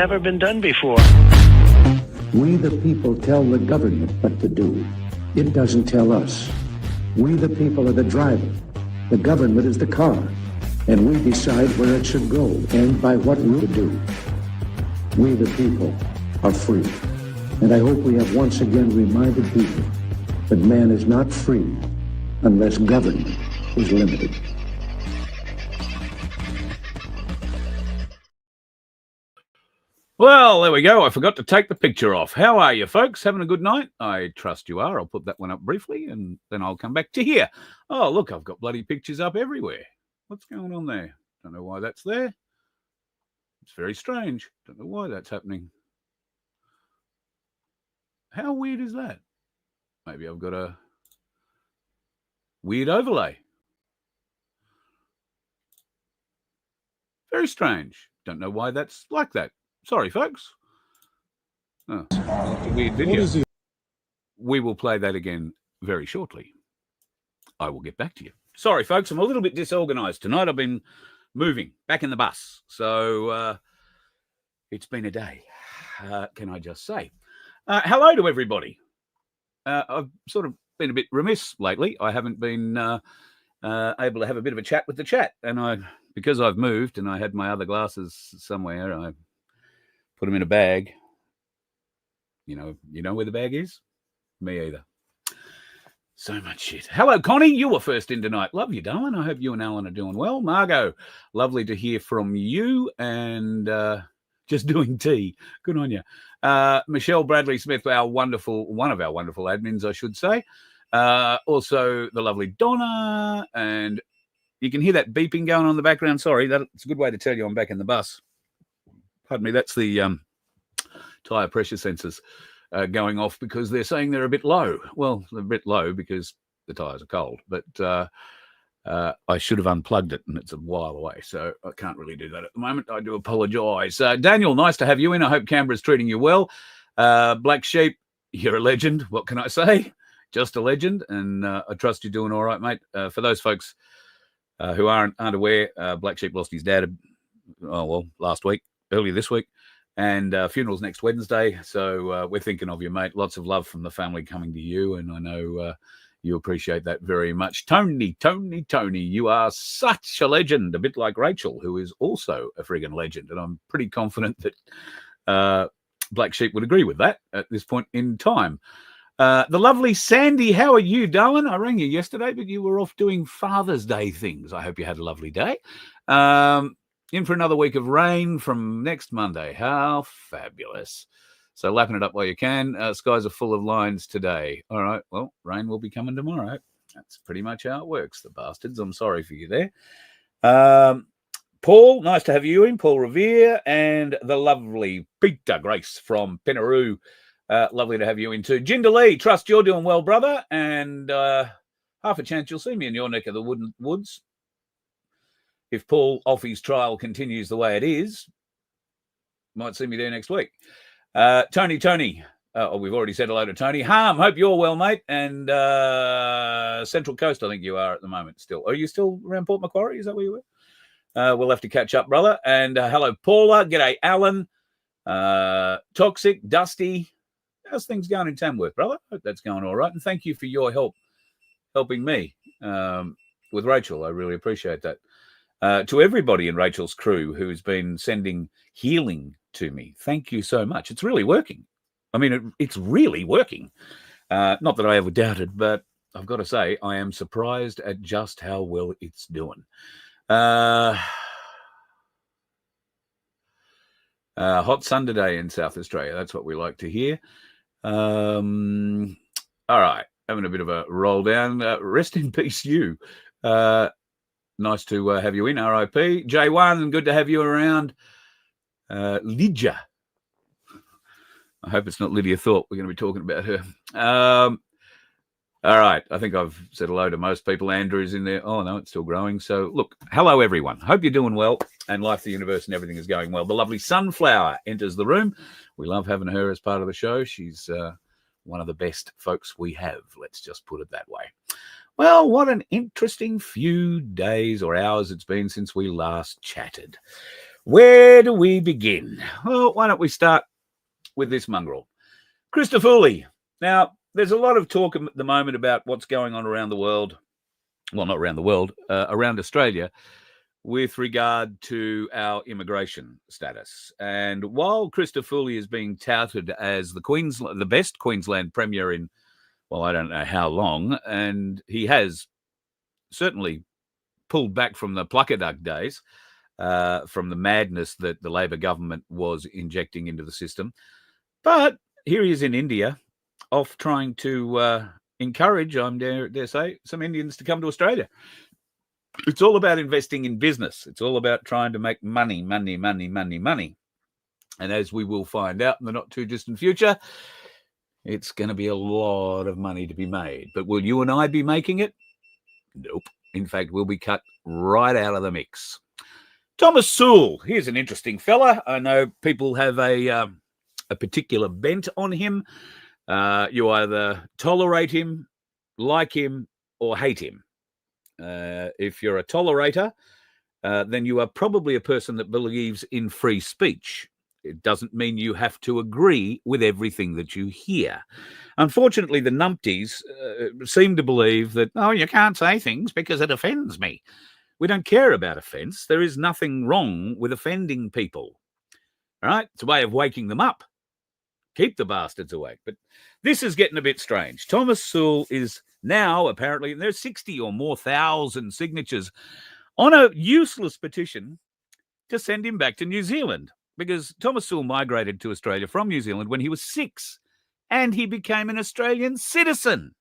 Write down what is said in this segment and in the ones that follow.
never been done before. We the people tell the government what to do. It doesn't tell us. We the people are the driver. The government is the car. And we decide where it should go and by what route to do. We the people are free. And I hope we have once again reminded people that man is not free unless government is limited. Well, there we go. I forgot to take the picture off. How are you, folks? Having a good night? I trust you are. I'll put that one up briefly, and then I'll come back to here. Oh, look, I've got bloody pictures up everywhere. What's going on there? Don't know why that's there. It's very strange. Don't know why that's happening. How weird is that? Maybe I've got a weird overlay. Very strange. Don't know why that's like that. Sorry, folks. Oh, that's a weird video. We will play that again very shortly. I will get back to you. Sorry, folks. I'm a little bit disorganized tonight. I've been moving back in the bus. So it's been a day, can I just say. Hello to everybody. I've sort of been a bit remiss lately. I haven't been able to have a bit of a chat with the chat. And because I've moved and I had my other glasses somewhere, I put them in a bag. You know where the bag is? Me either. So much shit. Hello, Connie. You were first in tonight. Love you, darling. I hope you and Alan are doing well. Margot, lovely to hear from you. And just doing tea. Good on you. Michelle Bradley Smith, one of our wonderful admins, I should say. Also, the lovely Donna. And you can hear that beeping going on in the background. Sorry, that's a good way to tell you I'm back in the bus. Pardon me, that's the tyre pressure sensors going off because they're saying they're a bit low. Well, they're a bit low because the tyres are cold, but I should have unplugged it and it's a while away, so I can't really do that at the moment. I do apologise. Daniel, nice to have you in. I hope Canberra's treating you well. Black Sheep, you're a legend. What can I say? Just a legend, and I trust you're doing all right, mate. For those folks who aren't aware, Black Sheep lost his dad, earlier this week, and funeral's next Wednesday. So we're thinking of you, mate. Lots of love from the family coming to you, and I know you appreciate that very much. Tony, you are such a legend, a bit like Rachel, who is also a friggin' legend, and I'm pretty confident that Black Sheep would agree with that at this point in time. The lovely Sandy, how are you, darling? I rang you yesterday, but you were off doing Father's Day things. I hope you had a lovely day. In for another week of rain from next Monday. How fabulous. So lapping it up while you can. Skies are full of lines today. All right, well, rain will be coming tomorrow. That's pretty much how it works, the bastards. I'm sorry for you there. Paul, nice to have you in. Paul Revere and the lovely Peter Grace from Penaroo. Lovely to have you in too. Jinder Lee, trust you're doing well, brother. And half a chance you'll see me in your neck of the woods. If Paul Offey's trial continues the way it is, might see me there next week. Tony. We've already said hello to Tony. Harm, hope you're well, mate. And Central Coast, I think you are at the moment still. Are you still around Port Macquarie? Is that where you were? We'll have to catch up, brother. And hello, Paula. G'day, Alan. Toxic, Dusty. How's things going in Tamworth, brother? Hope that's going all right. And thank you for your help helping me with Rachel. I really appreciate that. To everybody in Rachel's crew who's been sending healing to me, thank you so much. It's really working. I mean, it's really working. Not that I ever doubted, but I've got to say, I am surprised at just how well it's doing. Hot sun today in South Australia. That's what we like to hear. All right. Having a bit of a roll down. Rest in peace, you. Nice to have you in, RIP. J1, good to have you around. Lydia. I hope it's not Lydia Thorpe. We're going to be talking about her. All right. I think I've said hello to most people. Andrew's in there. Oh, no, it's still growing. So, look, hello, everyone. Hope you're doing well and life, the universe, and everything is going well. The lovely Sunflower enters the room. We love having her as part of the show. She's one of the best folks we have. Let's just put it that way. Well, what an interesting few days or hours it's been since we last chatted. Where do we begin? Well, why don't we start with this mongrel, Christofouli. Now, there's a lot of talk at the moment about what's going on around the world. Well, not around the world, around Australia, with regard to our immigration status. And while Christofouli is being touted as the best Queensland Premier in, well, I don't know how long, and he has certainly pulled back from the Pluckaduck days, from the madness that the Labor government was injecting into the system. But here he is in India, off trying to encourage, I dare say, some Indians to come to Australia. It's all about investing in business. It's all about trying to make money. And as we will find out in the not too distant future, it's going to be a lot of money to be made. But will you and I be making it? Nope. In fact, we'll be cut right out of the mix. Thomas Sewell, here's an interesting fella. I know people have a particular bent on him. You either tolerate him, like him, or hate him. If you're a tolerator, then you are probably a person that believes in free speech. It doesn't mean you have to agree with everything that you hear. Unfortunately, the numpties seem to believe that, oh, you can't say things because it offends me. We don't care about offence. There is nothing wrong with offending people. All right? It's a way of waking them up. Keep the bastards awake. But this is getting a bit strange. Thomas Sewell is now, apparently, there's 60 or more thousand signatures on a useless petition to send him back to New Zealand, because Thomas Sewell migrated to Australia from New Zealand when he was 6, and he became an Australian citizen.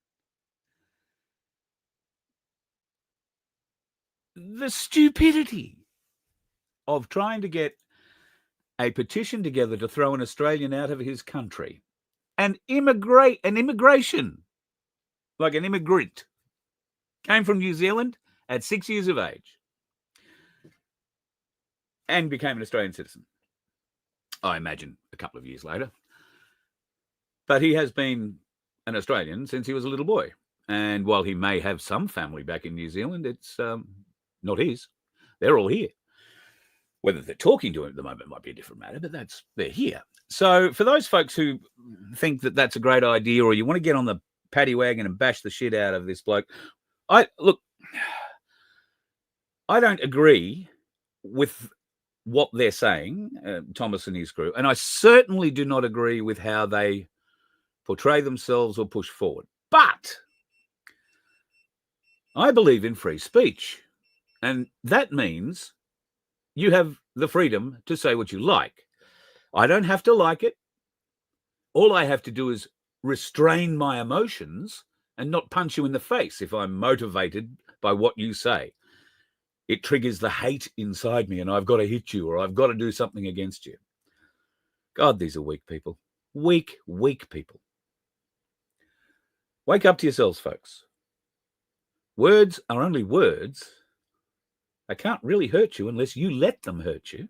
The stupidity of trying to get a petition together to throw an Australian out of his country and immigration, like an immigrant, came from New Zealand at 6 years of age and became an Australian citizen. I imagine a couple of years later. But he has been an Australian since he was a little boy. And while he may have some family back in New Zealand, it's not his. They're all here. Whether they're talking to him at the moment might be a different matter, but they're here. So for those folks who think that that's a great idea, or you want to get on the paddy wagon and bash the shit out of this bloke, I don't agree with what they're saying, Thomas and his crew, and I certainly do not agree with how they portray themselves or push forward. But I believe in free speech, and that means you have the freedom to say what you like. I don't have to like it. All I have to do is restrain my emotions and not punch you in the face if I'm motivated by what you say. It triggers the hate inside me and I've got to hit you or I've got to do something against you. God, these are weak people. Weak people. Wake up to yourselves, folks. Words are only words. They can't really hurt you unless you let them hurt you.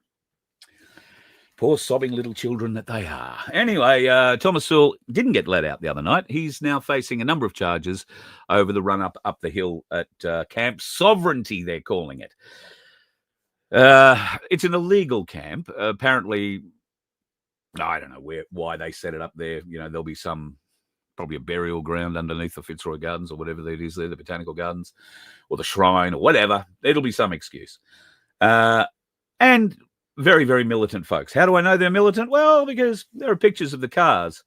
Poor sobbing little children that they are. Anyway, Thomas Sewell didn't get let out the other night. He's now facing a number of charges over the run up the hill at Camp Sovereignty, they're calling it. It's an illegal camp. Apparently, I don't know why they set it up there. You know, there'll be probably a burial ground underneath the Fitzroy Gardens or whatever it is there, the Botanical Gardens or the shrine or whatever. It'll be some excuse. And very, very militant folks. How do I know they're militant? Well, because there are pictures of the cars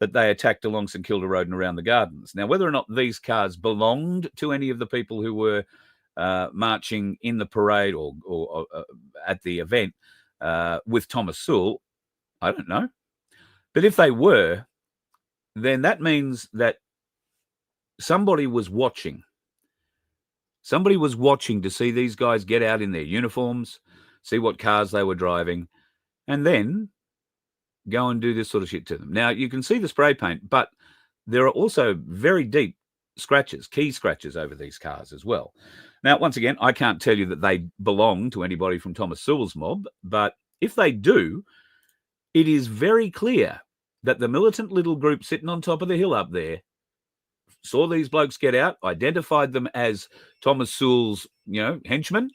that they attacked along St Kilda Road and around the gardens. Now, whether or not these cars belonged to any of the people who were marching in the parade or at the event with Thomas Sewell, I don't know. But if they were, then that means that somebody was watching. Somebody was watching to see these guys get out in their uniforms, see what cars they were driving, and then go and do this sort of shit to them. Now, you can see the spray paint, but there are also very deep scratches, key scratches over these cars as well. Now, once again, I can't tell you that they belong to anybody from Thomas Sewell's mob, but if they do, it is very clear that the militant little group sitting on top of the hill up there saw these blokes get out, identified them as Thomas Sewell's, henchmen,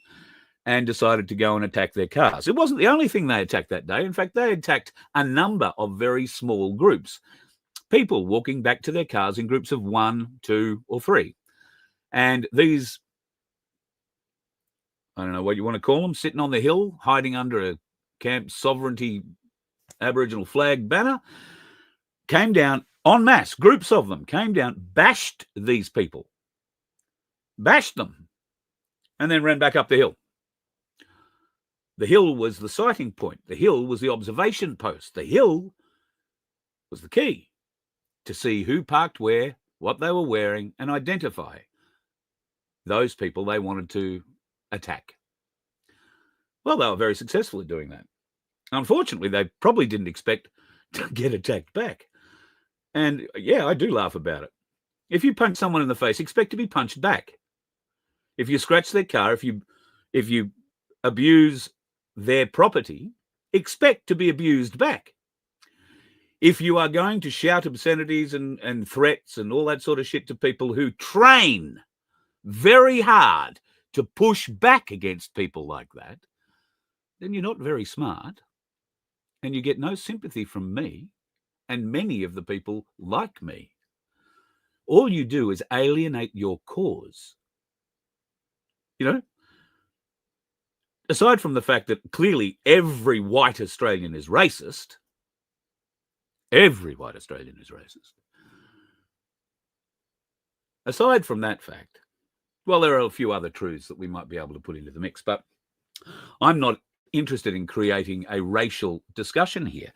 and decided to go and attack their cars. It wasn't the only thing they attacked that day. In fact, they attacked a number of very small groups, people walking back to their cars in groups of 1, 2, or 3. And these, I don't know what you want to call them, sitting on the hill, hiding under a Camp Sovereignty Aboriginal flag banner, came down en masse. Groups of them came down, bashed these people, bashed them, and then ran back up the hill. The hill was the sighting point. The hill was the observation post. The hill was the key to see who parked where, what they were wearing, and identify those people they wanted to attack. Well, they were very successful at doing that. Unfortunately, they probably didn't expect to get attacked back. And yeah, I do laugh about it. If you punch someone in the face, expect to be punched back. If you scratch their car, if you abuse their property, expect to be abused back. If you are going to shout obscenities and threats and all that sort of shit to people who train very hard to push back against people like that, then you're not very smart, and you get no sympathy from me and many of the people like me. All you do is alienate your cause. You know, aside from the fact that clearly every white Australian is racist, aside from that fact, well, there are a few other truths that we might be able to put into the mix, but I'm not interested in creating a racial discussion here.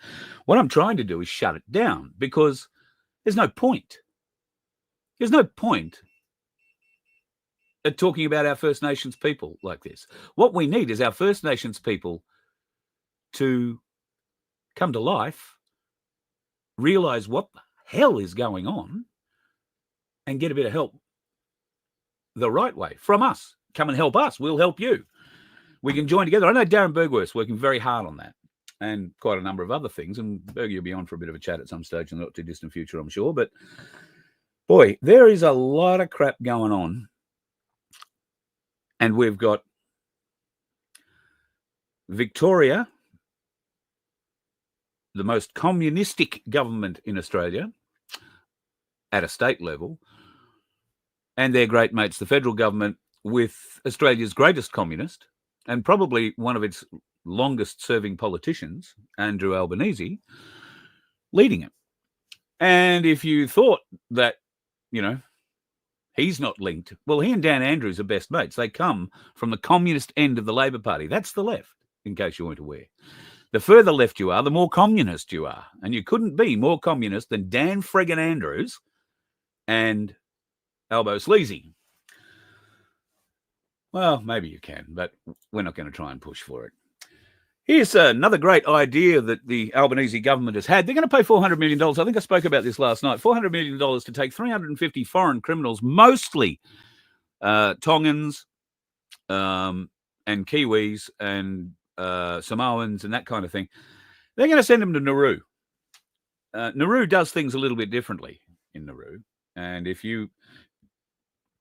What I'm trying to do is shut it down, because there's no point. There's no point at talking about our First Nations people like this. What we need is our First Nations people to come to life, realize what the hell is going on, and get a bit of help the right way from us. Come and help us. We'll help you. We can join together. I know Darren Bergworth's working very hard on that, and quite a number of other things. And Bergie will be on for a bit of a chat at some stage in the not too distant future, I'm sure. But boy, there is a lot of crap going on. And we've got Victoria, the most communistic government in Australia at a state level, and their great mates, the federal government, with Australia's greatest communist and probably one of its longest-serving politicians, Andrew Albanese, leading it. And if you thought that, you know, he's not linked, well, he and Dan Andrews are best mates. They come from the communist end of the Labor Party. That's the left, in case you weren't aware. The further left you are, the more communist you are. And you couldn't be more communist than Dan friggin' Andrews and Albo Sleazy. Well, maybe you can, but we're not going to try and push for it. Here's another great idea that the Albanese government has had. They're going to pay $400 million. I think I spoke about this last night. $400 million to take 350 foreign criminals, mostly Tongans and Kiwis and Samoans and that kind of thing. They're going to send them to Nauru. Nauru does things a little bit differently in Nauru. And if you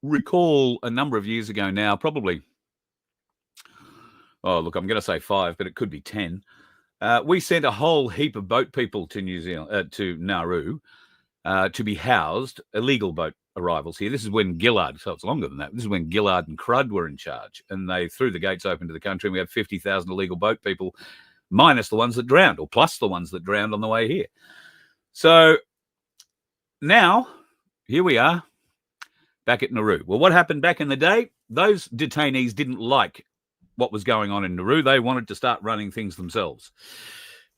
recall a number of years ago now, probably, oh, look, I'm going to say 5, but it could be 10. We sent a whole heap of boat people to New Zealand, to Nauru, to be housed, illegal boat arrivals here. This is when Gillard, so it's longer than that. This is when Gillard and Crud were in charge, and they threw the gates open to the country, and we had 50,000 illegal boat people, minus the ones that drowned, or plus the ones that drowned on the way here. So now, here we are, back at Nauru. Well, what happened back in the day? Those detainees didn't like what was going on in Nauru. They wanted to start running things themselves.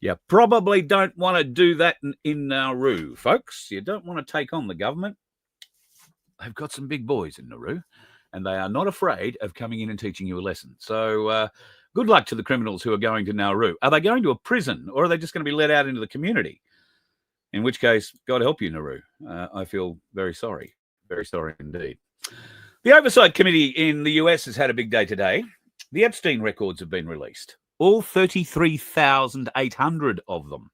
You probably don't want to do that in Nauru, folks. You don't want to take on the government. They've got some big boys in Nauru, and they are not afraid of coming in and teaching you a lesson. So good luck to the criminals who are going to Nauru. Are they going to a prison, or are they just going to be let out into the community? In which case, God help you, Nauru. I feel very sorry. Very sorry indeed. The Oversight Committee in the US has had a big day today. The Epstein records have been released. All 33,800 of them.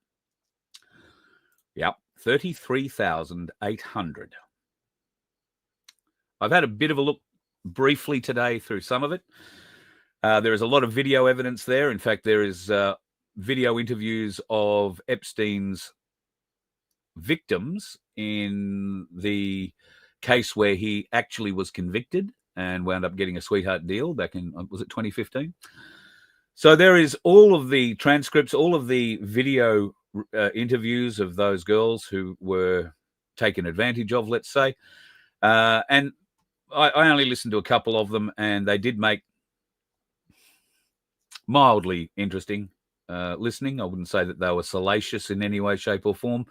Yep, 33,800. I've had a bit of a look briefly today through some of it. There is a lot of video evidence there. In fact, there is video interviews of Epstein's victims in the case where he actually was convicted and wound up getting a sweetheart deal back in, was it 2015? So there is all of the transcripts, all of the video interviews of those girls who were taken advantage of, let's say. And I only listened to a couple of them, and they did make mildly interesting listening. I wouldn't say that they were salacious in any way, shape, or form,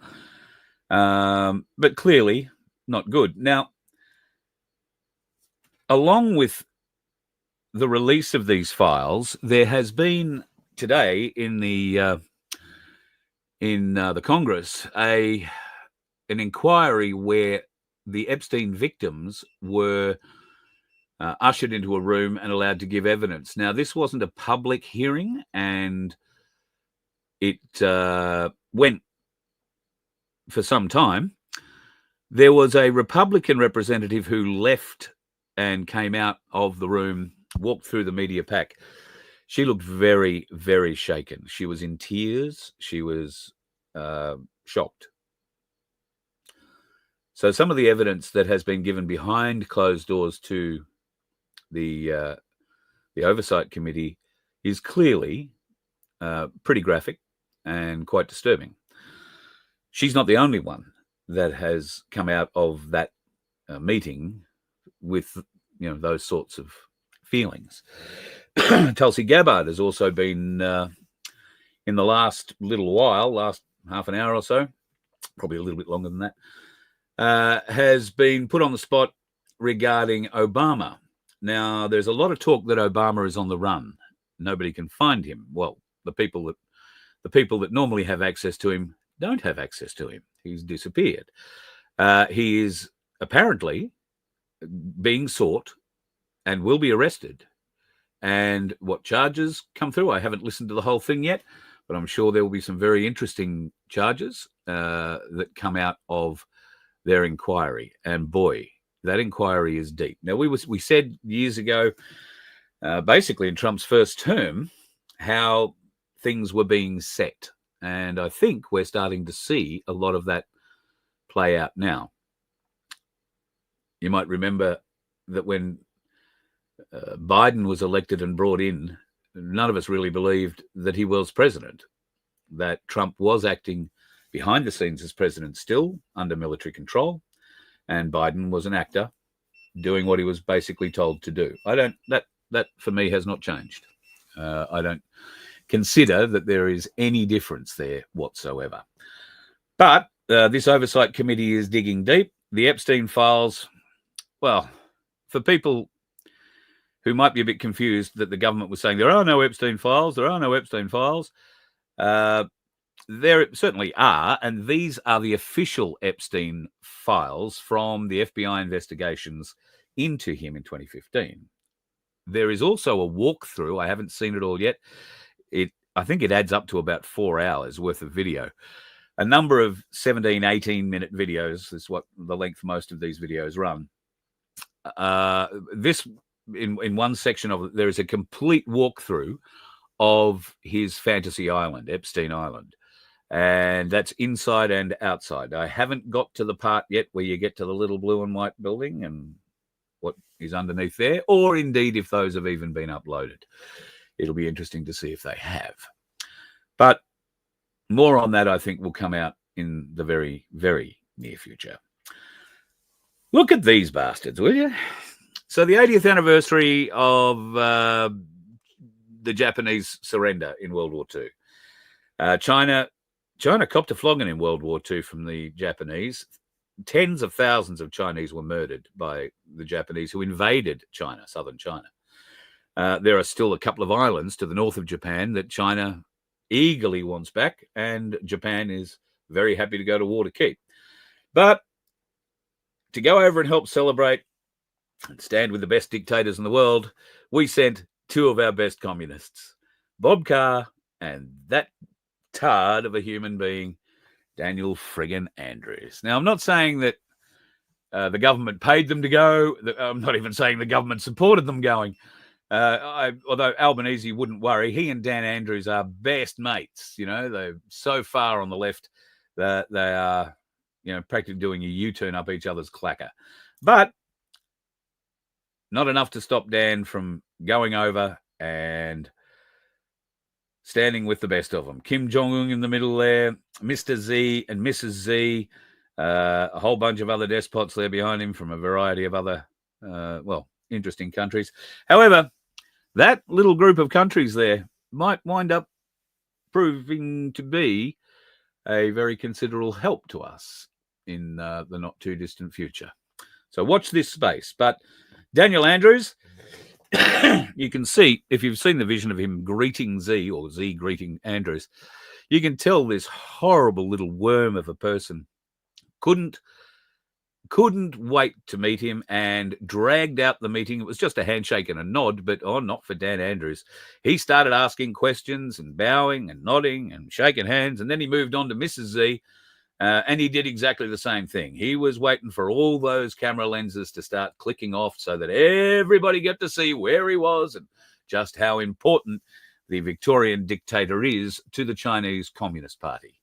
but clearly not good. Now, along with the release of these files, there has been today in the Congress an inquiry where the Epstein victims were ushered into a room and allowed to give evidence. Now, this wasn't a public hearing, and it went for some time. There was a Republican representative who left and came out of the room, walked through the media pack. She looked very, very shaken. She was in tears. She was shocked. So some of the evidence that has been given behind closed doors to the Oversight Committee is clearly pretty graphic and quite disturbing. She's not the only one that has come out of that meeting with those sorts of feelings. Tulsi Gabbard has also been in the last little while, last half an hour or so, probably a little bit longer than that, has been put on the spot regarding Obama. Now, there's a lot of talk that Obama is on the run. Nobody can find him. Well, the people that normally have access to him don't have access to him. He's disappeared. He is apparently being sought and will be arrested. And what charges come through, I haven't listened to the whole thing yet, but I'm sure there will be some very interesting charges that come out of their inquiry. And boy, that inquiry is deep. Now, we said years ago, basically in Trump's first term, how things were being set. And I think we're starting to see a lot of that play out now. You might remember that when Biden was elected and brought in, none of us really believed that he was president, that Trump was acting behind the scenes as president still under military control, and Biden was an actor doing what he was basically told to do. That for me has not changed. I don't consider that there is any difference there whatsoever. But this oversight committee is digging deep. The Epstein files, well, for people who might be a bit confused that the government was saying there are no Epstein files, there certainly are, and these are the official Epstein files from the FBI investigations into him in 2015. There is also a walkthrough. I haven't seen it all yet. I think it adds up to about 4 hours worth of video. A number of 17, 18-minute videos is what the length most of these videos run. This, in one section of it, there is a complete walkthrough of his fantasy island, Epstein Island. And that's inside and outside. I haven't got to the part yet where you get to the little blue and white building and what is underneath there, or indeed if those have even been uploaded. It'll be interesting to see if they have. But more on that, I think, will come out in the very, very near future. Look at these bastards, will you? So the 80th anniversary of the Japanese surrender in World War II. China copped a flogging in World War II from the Japanese. Tens of thousands of Chinese were murdered by the Japanese who invaded China, southern China. There are still a couple of islands to the north of Japan that China eagerly wants back, and Japan is very happy to go to war to keep. But to go over and help celebrate and stand with the best dictators in the world, we sent two of our best communists, Bob Carr and that tard of a human being, Daniel friggin' Andrews. Now, I'm not saying that the government paid them to go. I'm not even saying the government supported them going. Although Albanese wouldn't worry, he and Dan Andrews are best mates. You know, they're so far on the left that they are, you know, practically doing a U-turn up each other's clacker. But not enough to stop Dan from going over and standing with the best of them. Kim Jong-un in the middle there, Mr. Z and Mrs. Z, a whole bunch of other despots there behind him from a variety of other, interesting countries. However, that little group of countries there might wind up proving to be a very considerable help to us in the not too distant future. So watch this space. But Daniel Andrews, you can see, if you've seen the vision of him greeting Z or Z greeting Andrews, you can tell this horrible little worm of a person couldn't wait to meet him and dragged out the meeting. It was just a handshake and a nod, but not for Dan Andrews. He started asking questions and bowing and nodding and shaking hands, and then he moved on to Mrs. Z, and he did exactly the same thing. He was waiting for all those camera lenses to start clicking off so that everybody got to see where he was and just how important the Victorian dictator is to the Chinese Communist Party.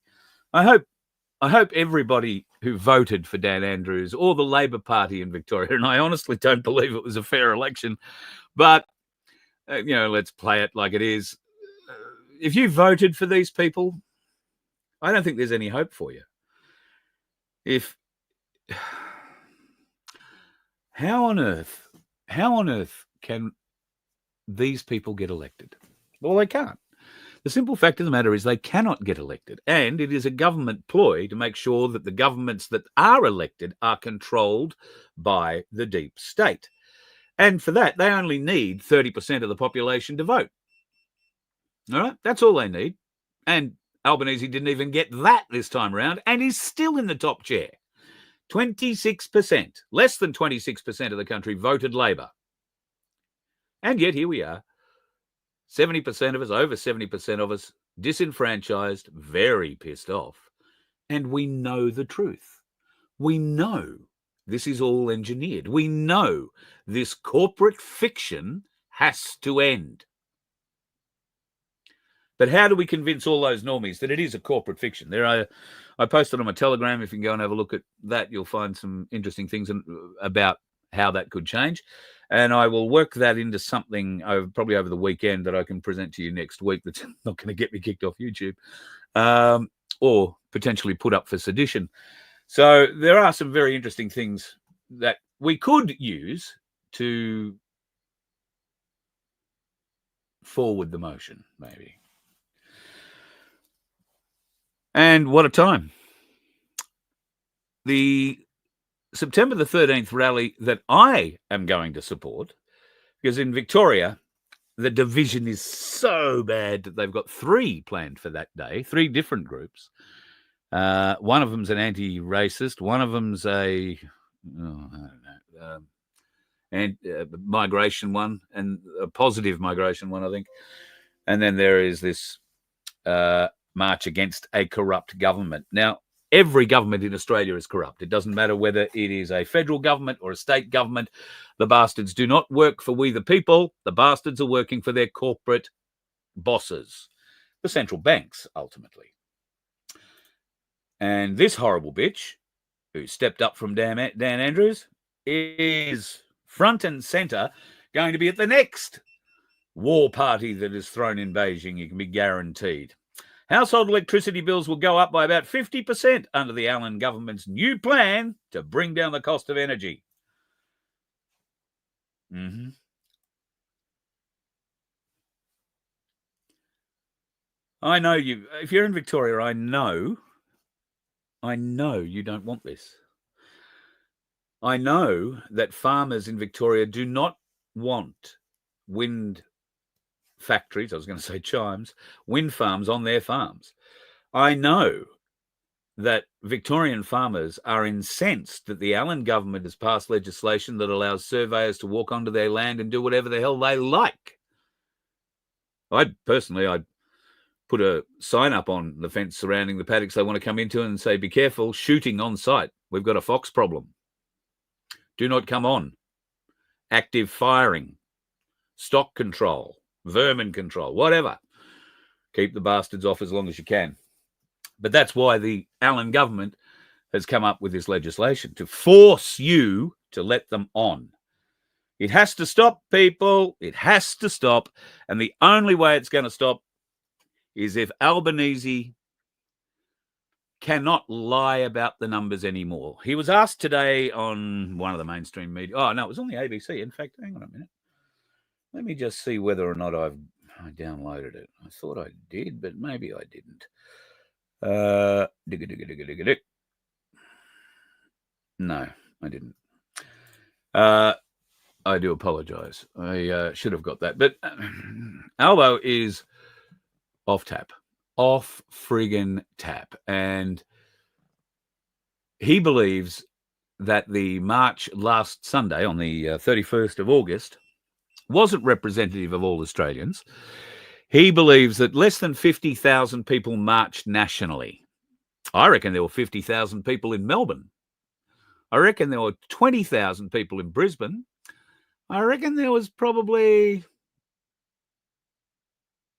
I hope everybody who voted for Dan Andrews or the Labor Party in Victoria, and I honestly don't believe it was a fair election, but, let's play it like it is. If you voted for these people, I don't think there's any hope for you. How on earth can these people get elected? Well, they can't. The simple fact of the matter is they cannot get elected, and it is a government ploy to make sure that the governments that are elected are controlled by the deep state. And for that, they only need 30% of the population to vote. All right? That's all they need. And Albanese didn't even get that this time around, and he's still in the top chair. 26%, less than 26% of the country voted Labor. And yet here we are. 70% of us, over 70% of us, disenfranchised, very pissed off. And we know the truth. We know this is all engineered. We know this corporate fiction has to end. But how do we convince all those normies that it is a corporate fiction? I posted on my Telegram. If you can go and have a look at that, you'll find some interesting things about how that could change. And I will work that into something probably over the weekend that I can present to you next week that's not going to get me kicked off YouTube or potentially put up for sedition. So there are some very interesting things that we could use to forward the motion, maybe. And what a time. The September the 13th rally that I am going to support, because in Victoria, the division is so bad that they've got 3 planned for that day, 3 different groups. One of them's an anti-racist, one of them's migration one, and a positive migration one, I think. And then there is this march against a corrupt government. Now, every government in Australia is corrupt. It doesn't matter whether it is a federal government or a state government. The bastards do not work for we the people. The bastards are working for their corporate bosses, the central banks, ultimately. And this horrible bitch, who stepped up from Dan Andrews, is front and centre going to be at the next war party that is thrown in Beijing. You can be guaranteed. Household electricity bills will go up by about 50% under the Allen government's new plan to bring down the cost of energy. I know you, if you're in Victoria, I know you don't want this. I know that farmers in Victoria do not want wind factories, I was going to say chimes, wind farms on their farms. I know that Victorian farmers are incensed that the Allen government has passed legislation that allows surveyors to walk onto their land and do whatever the hell they like. I'd put a sign up on the fence surrounding the paddocks they want to come into and say, be careful, shooting on site. We've got a fox problem. Do not come on. Active firing. stock control, vermin control, whatever. Keep the bastards off as long as you can. But that's why the Allen government has come up with this legislation, to force you to let them on. It has to stop, people. It has to stop. And the only way it's going to stop is if Albanese cannot lie about the numbers anymore. He was asked today on one of the mainstream media. Oh, no, it was on the ABC. In fact, hang on a minute. Let me just see whether or not I downloaded it. I thought I did, but maybe I didn't. No, I didn't. I do apologize. I should have got that. But Albo is off friggin' tap. And he believes that the march last Sunday on the 31st of August wasn't representative of all Australians. He believes that less than 50,000 people marched nationally. I reckon there were 50,000 people in Melbourne. I reckon there were 20,000 people in Brisbane. I reckon there was probably,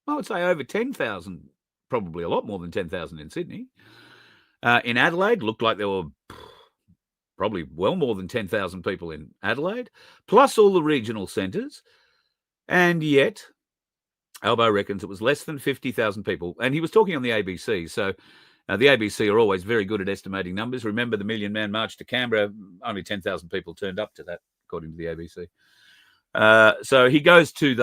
I would say over 10,000, probably a lot more than 10,000 in Sydney. In Adelaide, looked like there were probably well more than 10,000 people in Adelaide, plus all the regional centres. And yet, Albo reckons it was less than 50,000 people. And he was talking on the ABC. So the ABC are always very good at estimating numbers. Remember the Million Man March to Canberra? Only 10,000 people turned up to that, according to the ABC. So he goes to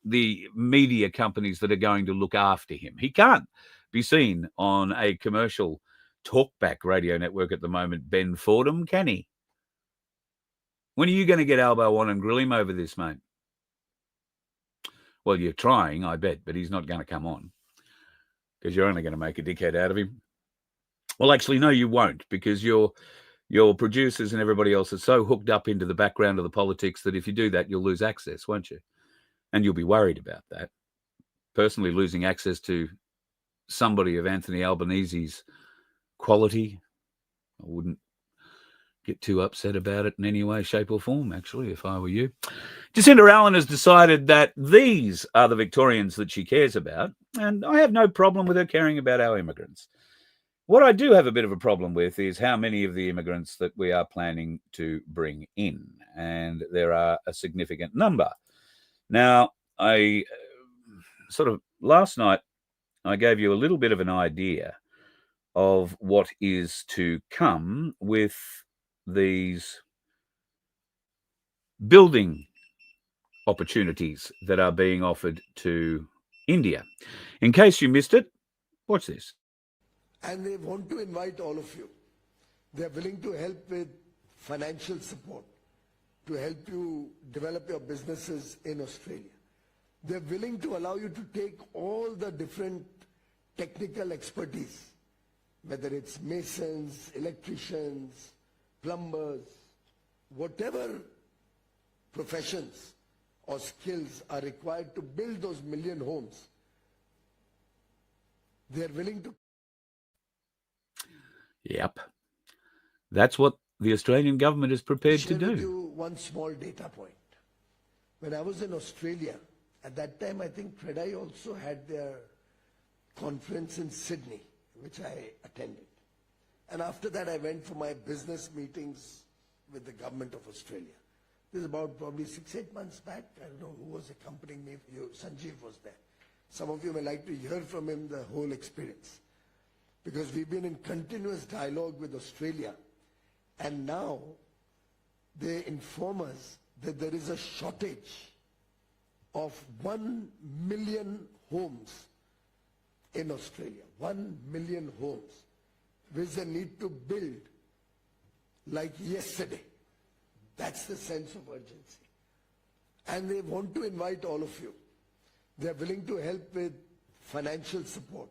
the media companies that are going to look after him. He can't be seen on a commercial talkback radio network at the moment, Ben Fordham, can he? When are you going to get Albo on and grill him over this, mate? Well, you're trying, I bet, but he's not going to come on because you're only going to make a dickhead out of him. Well, actually, no, you won't, because your producers and everybody else are so hooked up into the background of the politics that if you do that, you'll lose access, won't you? And you'll be worried about that. Personally, losing access to somebody of Anthony Albanese's quality, I wouldn't get too upset about it in any way, shape or form, actually, if I were you. Jacinta Allen has decided that these are the Victorians that she cares about, and I have no problem with her caring about our immigrants. What I do have a bit of a problem with is how many of the immigrants that we are planning to bring in, and there are a significant number. Now, I last night, I gave you a little bit of an idea of what is to come with these building opportunities that are being offered to India. In case you missed it, watch this. And they want to invite all of you. They're willing to help with financial support, to help you develop your businesses in Australia. They're willing to allow you to take all the different technical expertise, whether it's masons, electricians, plumbers, whatever professions or skills are required to build those million homes. They're willing to. Yep. That's what the Australian government is prepared to do. Share with you one small data point. When I was in Australia, at that time, I think CREDI also had their conference in Sydney, which I attended. And after that, I went for my business meetings with the government of Australia. This is about probably 6-8 months back. I don't know who was accompanying me. Sanjeev was there. Some of you may like to hear from him the whole experience, because we've been in continuous dialogue with Australia, and now they inform us that there is a shortage of 1 million homes in Australia. 1 million homes, which they need to build like yesterday. That's the sense of urgency. And they want to invite all of you. They're willing to help with financial support,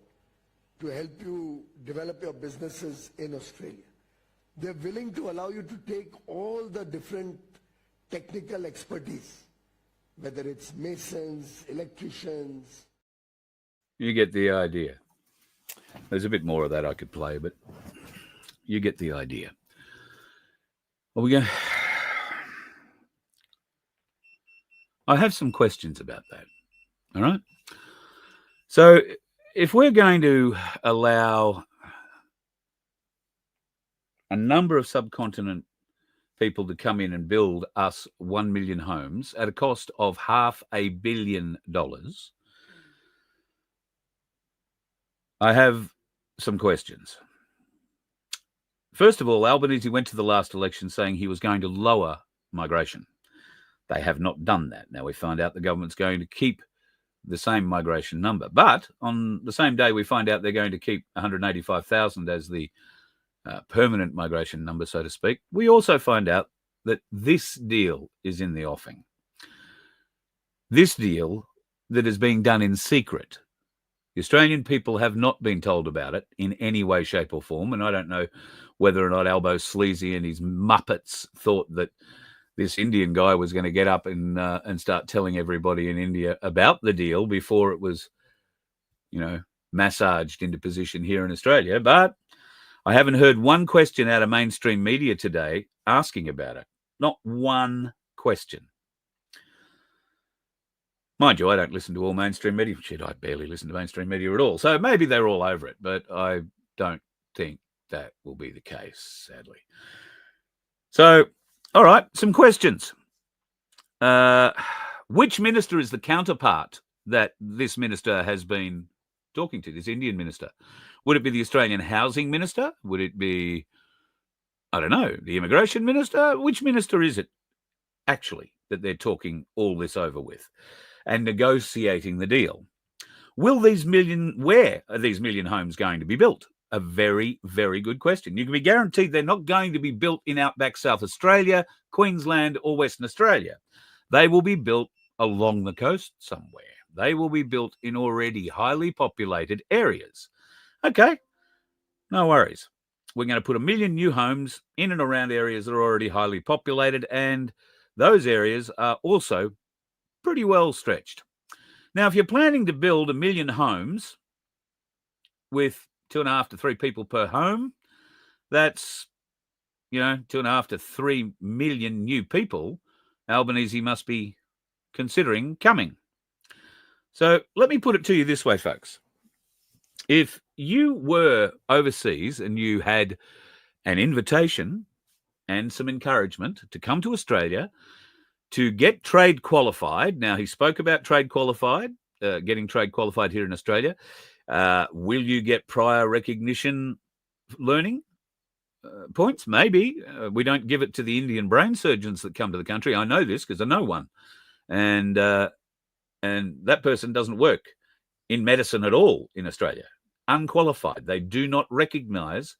to help you develop your businesses in Australia. They're willing to allow you to take all the different technical expertise, whether it's masons, electricians. You get the idea. There's a bit more of that I could play, but you get the idea. Are we going? I have some questions about that. All right. So if we're going to allow a number of subcontinent people to come in and build us 1 million homes at a cost of $500 million, I have some questions. First of all, Albanese went to the last election saying he was going to lower migration. They have not done that. Now we find out the government's going to keep the same migration number. But on the same day, we find out they're going to keep 185,000 as the permanent migration number, so to speak. We also find out that this deal is in the offing. This deal that is being done in secret. The Australian people have not been told about it in any way, shape or form. And I don't know whether or not Albo Sleazy and his Muppets thought that this Indian guy was going to get up and start telling everybody in India about the deal before it was, massaged into position here in Australia. But I haven't heard one question out of mainstream media today asking about it. Not one question. Mind you, I don't listen to all mainstream media. Shit, I barely listen to mainstream media at all. So maybe they're all over it, but I don't think that will be the case, sadly. So, all right, some questions. Which minister is the counterpart that this minister has been talking to, this Indian minister? Would it be the Australian housing minister? Would it be, I don't know, the immigration minister? Which minister is it actually that they're talking all this over with and negotiating the deal? Where are these million homes going to be built? A very, very good question. You can be guaranteed they're not going to be built in outback South Australia, Queensland, or Western Australia. They will be built along the coast somewhere. They will be built in already highly populated areas. Okay, no worries. We're going to put 1 million new homes in and around areas that are already highly populated, and those areas are also pretty well stretched. Now, if you're planning to build 1 million homes with 2.5 to 3 people per home, that's, 2.5 to 3 million new people Albanese must be considering coming. So let me put it to you this way, folks. If you were overseas and you had an invitation and some encouragement to come to Australia to get trade qualified, now he spoke about trade qualified, getting trade qualified here in Australia. Will you get prior recognition learning points? Maybe. We don't give it to the Indian brain surgeons that come to the country. I know this because I know one. And that person doesn't work in medicine at all in Australia. Unqualified. They do not recognise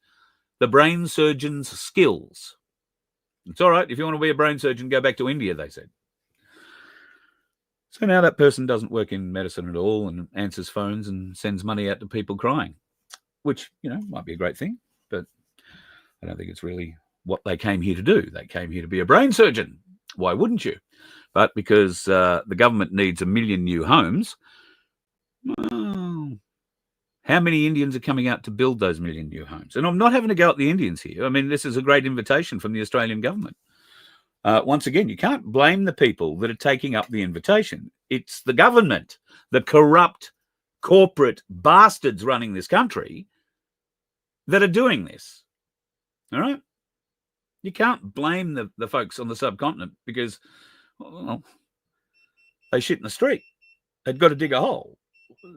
the brain surgeon's skills. It's all right. If you want to be a brain surgeon, go back to India, they said. So now that person doesn't work in medicine at all and answers phones and sends money out to people crying, which, might be a great thing, but I don't think it's really what they came here to do. They came here to be a brain surgeon. Why wouldn't you? But because the government needs 1 million new homes, well, how many Indians are coming out to build those 1 million new homes? And I'm not having to go at the Indians here. I mean, this is a great invitation from the Australian government. Once again, you can't blame the people that are taking up the invitation. It's the government, the corrupt corporate bastards running this country that are doing this. All right? You can't blame the folks on the subcontinent because, well, they shit in the street. They've got to dig a hole.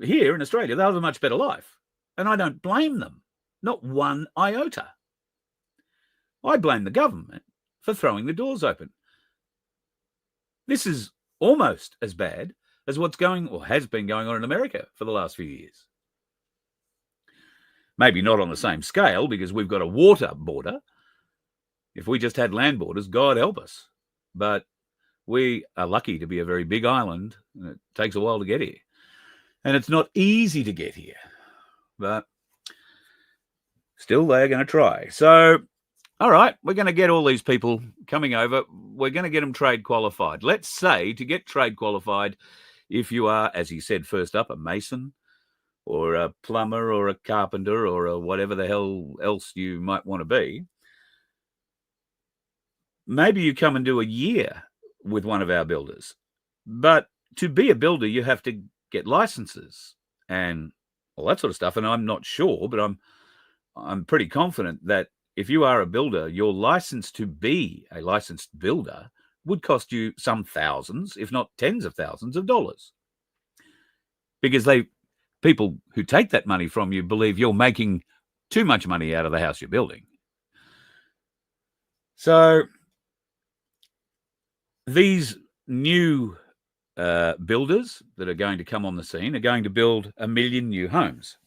Here in Australia, they have a much better life. And I don't blame them. Not one iota. I blame the government for throwing the doors open. This is almost as bad as what's going or has been going on in America for the last few years. Maybe not on the same scale because we've got a water border. If we just had land borders, God help us. But we are lucky to be a very big island, and it takes a while to get here. And it's not easy to get here, but still they're going to try. So, all right, we're going to get all these people coming over. We're going to get them trade qualified. Let's say to get trade qualified, if you are, as he said first up, a mason or a plumber or a carpenter or a whatever the hell else you might want to be, maybe you come and do a year with one of our builders. But to be a builder, you have to get licenses and all that sort of stuff. And I'm not sure, but I'm pretty confident that if you are a builder, your license to be a licensed builder would cost you some thousands, if not tens of thousands of dollars. Because people who take that money from you believe you're making too much money out of the house you're building. So these new builders that are going to come on the scene are going to build 1 million new homes.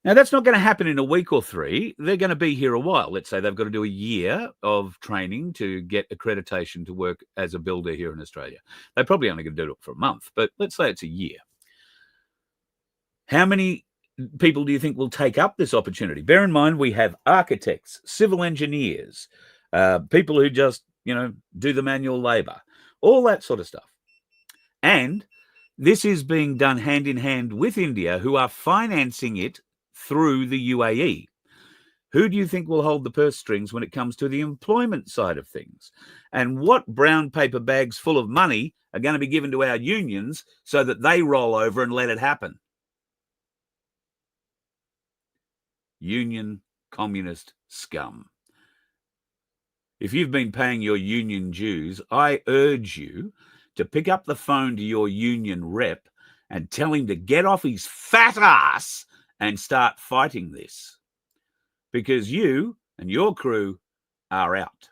Now, that's not going to happen in a week or 3. They're going to be here a while. Let's say they've got to do a year of training to get accreditation to work as a builder here in Australia. They're probably only going to do it for a month, but let's say it's a year. How many people do you think will take up this opportunity? Bear in mind, we have architects, civil engineers, people who just, do the manual labor, all that sort of stuff. And this is being done hand in hand with India, who are financing it through the UAE. Who do you think will hold the purse strings when it comes to the employment side of things? And what brown paper bags full of money are going to be given to our unions so that they roll over and let it happen? Union communist scum. If you've been paying your union dues, I urge you to pick up the phone to your union rep and tell him to get off his fat ass and start fighting this, because you and your crew are out.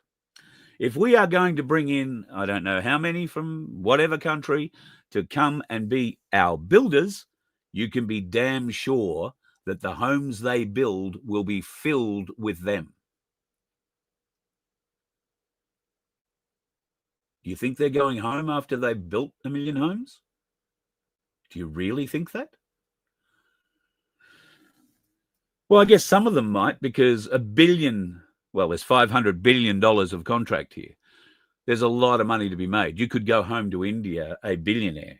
If we are going to bring in, I don't know how many from whatever country to come and be our builders, you can be damn sure that the homes they build will be filled with them. Do you think they're going home after they've built 1 million homes? Do you really think that? Well, I guess some of them might, because $1 billion, there's $500 billion of contract here. There's a lot of money to be made. You could go home to India a billionaire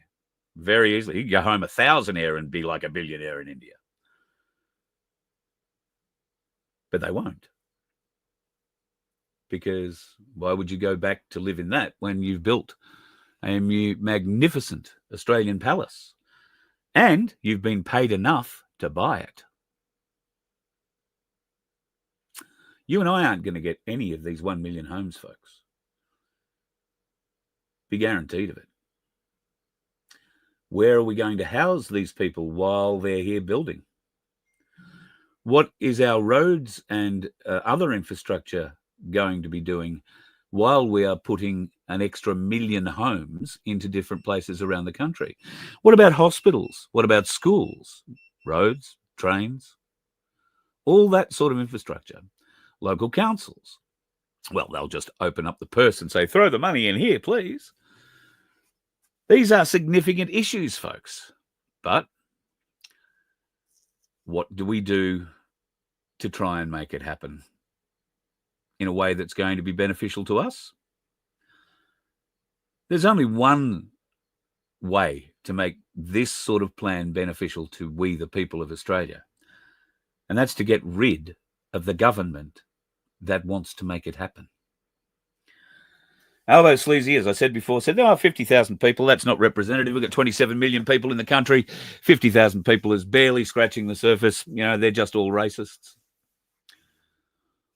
very easily. You could go home a thousandaire and be like a billionaire in India. But they won't. Because why would you go back to live in that when you've built a magnificent Australian palace and you've been paid enough to buy it? You and I aren't going to get any of these 1 million homes, folks. Be guaranteed of it. Where are we going to house these people while they're here building? What is our roads and other infrastructure going to be doing while we are putting an extra 1 million homes into different places around the country? What about hospitals? What about schools, roads, trains? All that sort of infrastructure. Local councils. Well, they'll just open up the purse and say, throw the money in here, please. These are significant issues, folks. But what do we do to try and make it happen in a way that's going to be beneficial to us? There's only one way to make this sort of plan beneficial to we, the people of Australia, and that's to get rid of the government that wants to make it happen. Albo Sleazy, as I said before, said, 50,000 people, that's not representative. We've got 27 million people in the country. 50,000 people is barely scratching the surface. They're just all racists.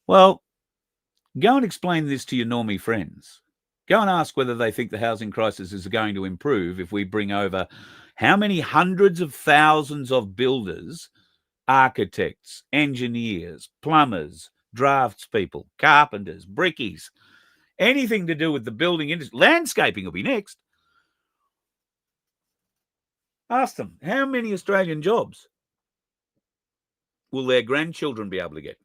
Well, go and explain this to your normie friends. Go and ask whether they think the housing crisis is going to improve if we bring over how many hundreds of thousands of builders, architects, engineers, plumbers, draftspeople, carpenters, brickies, anything to do with the building industry. Landscaping will be next. Ask them, how many Australian jobs will their grandchildren be able to get?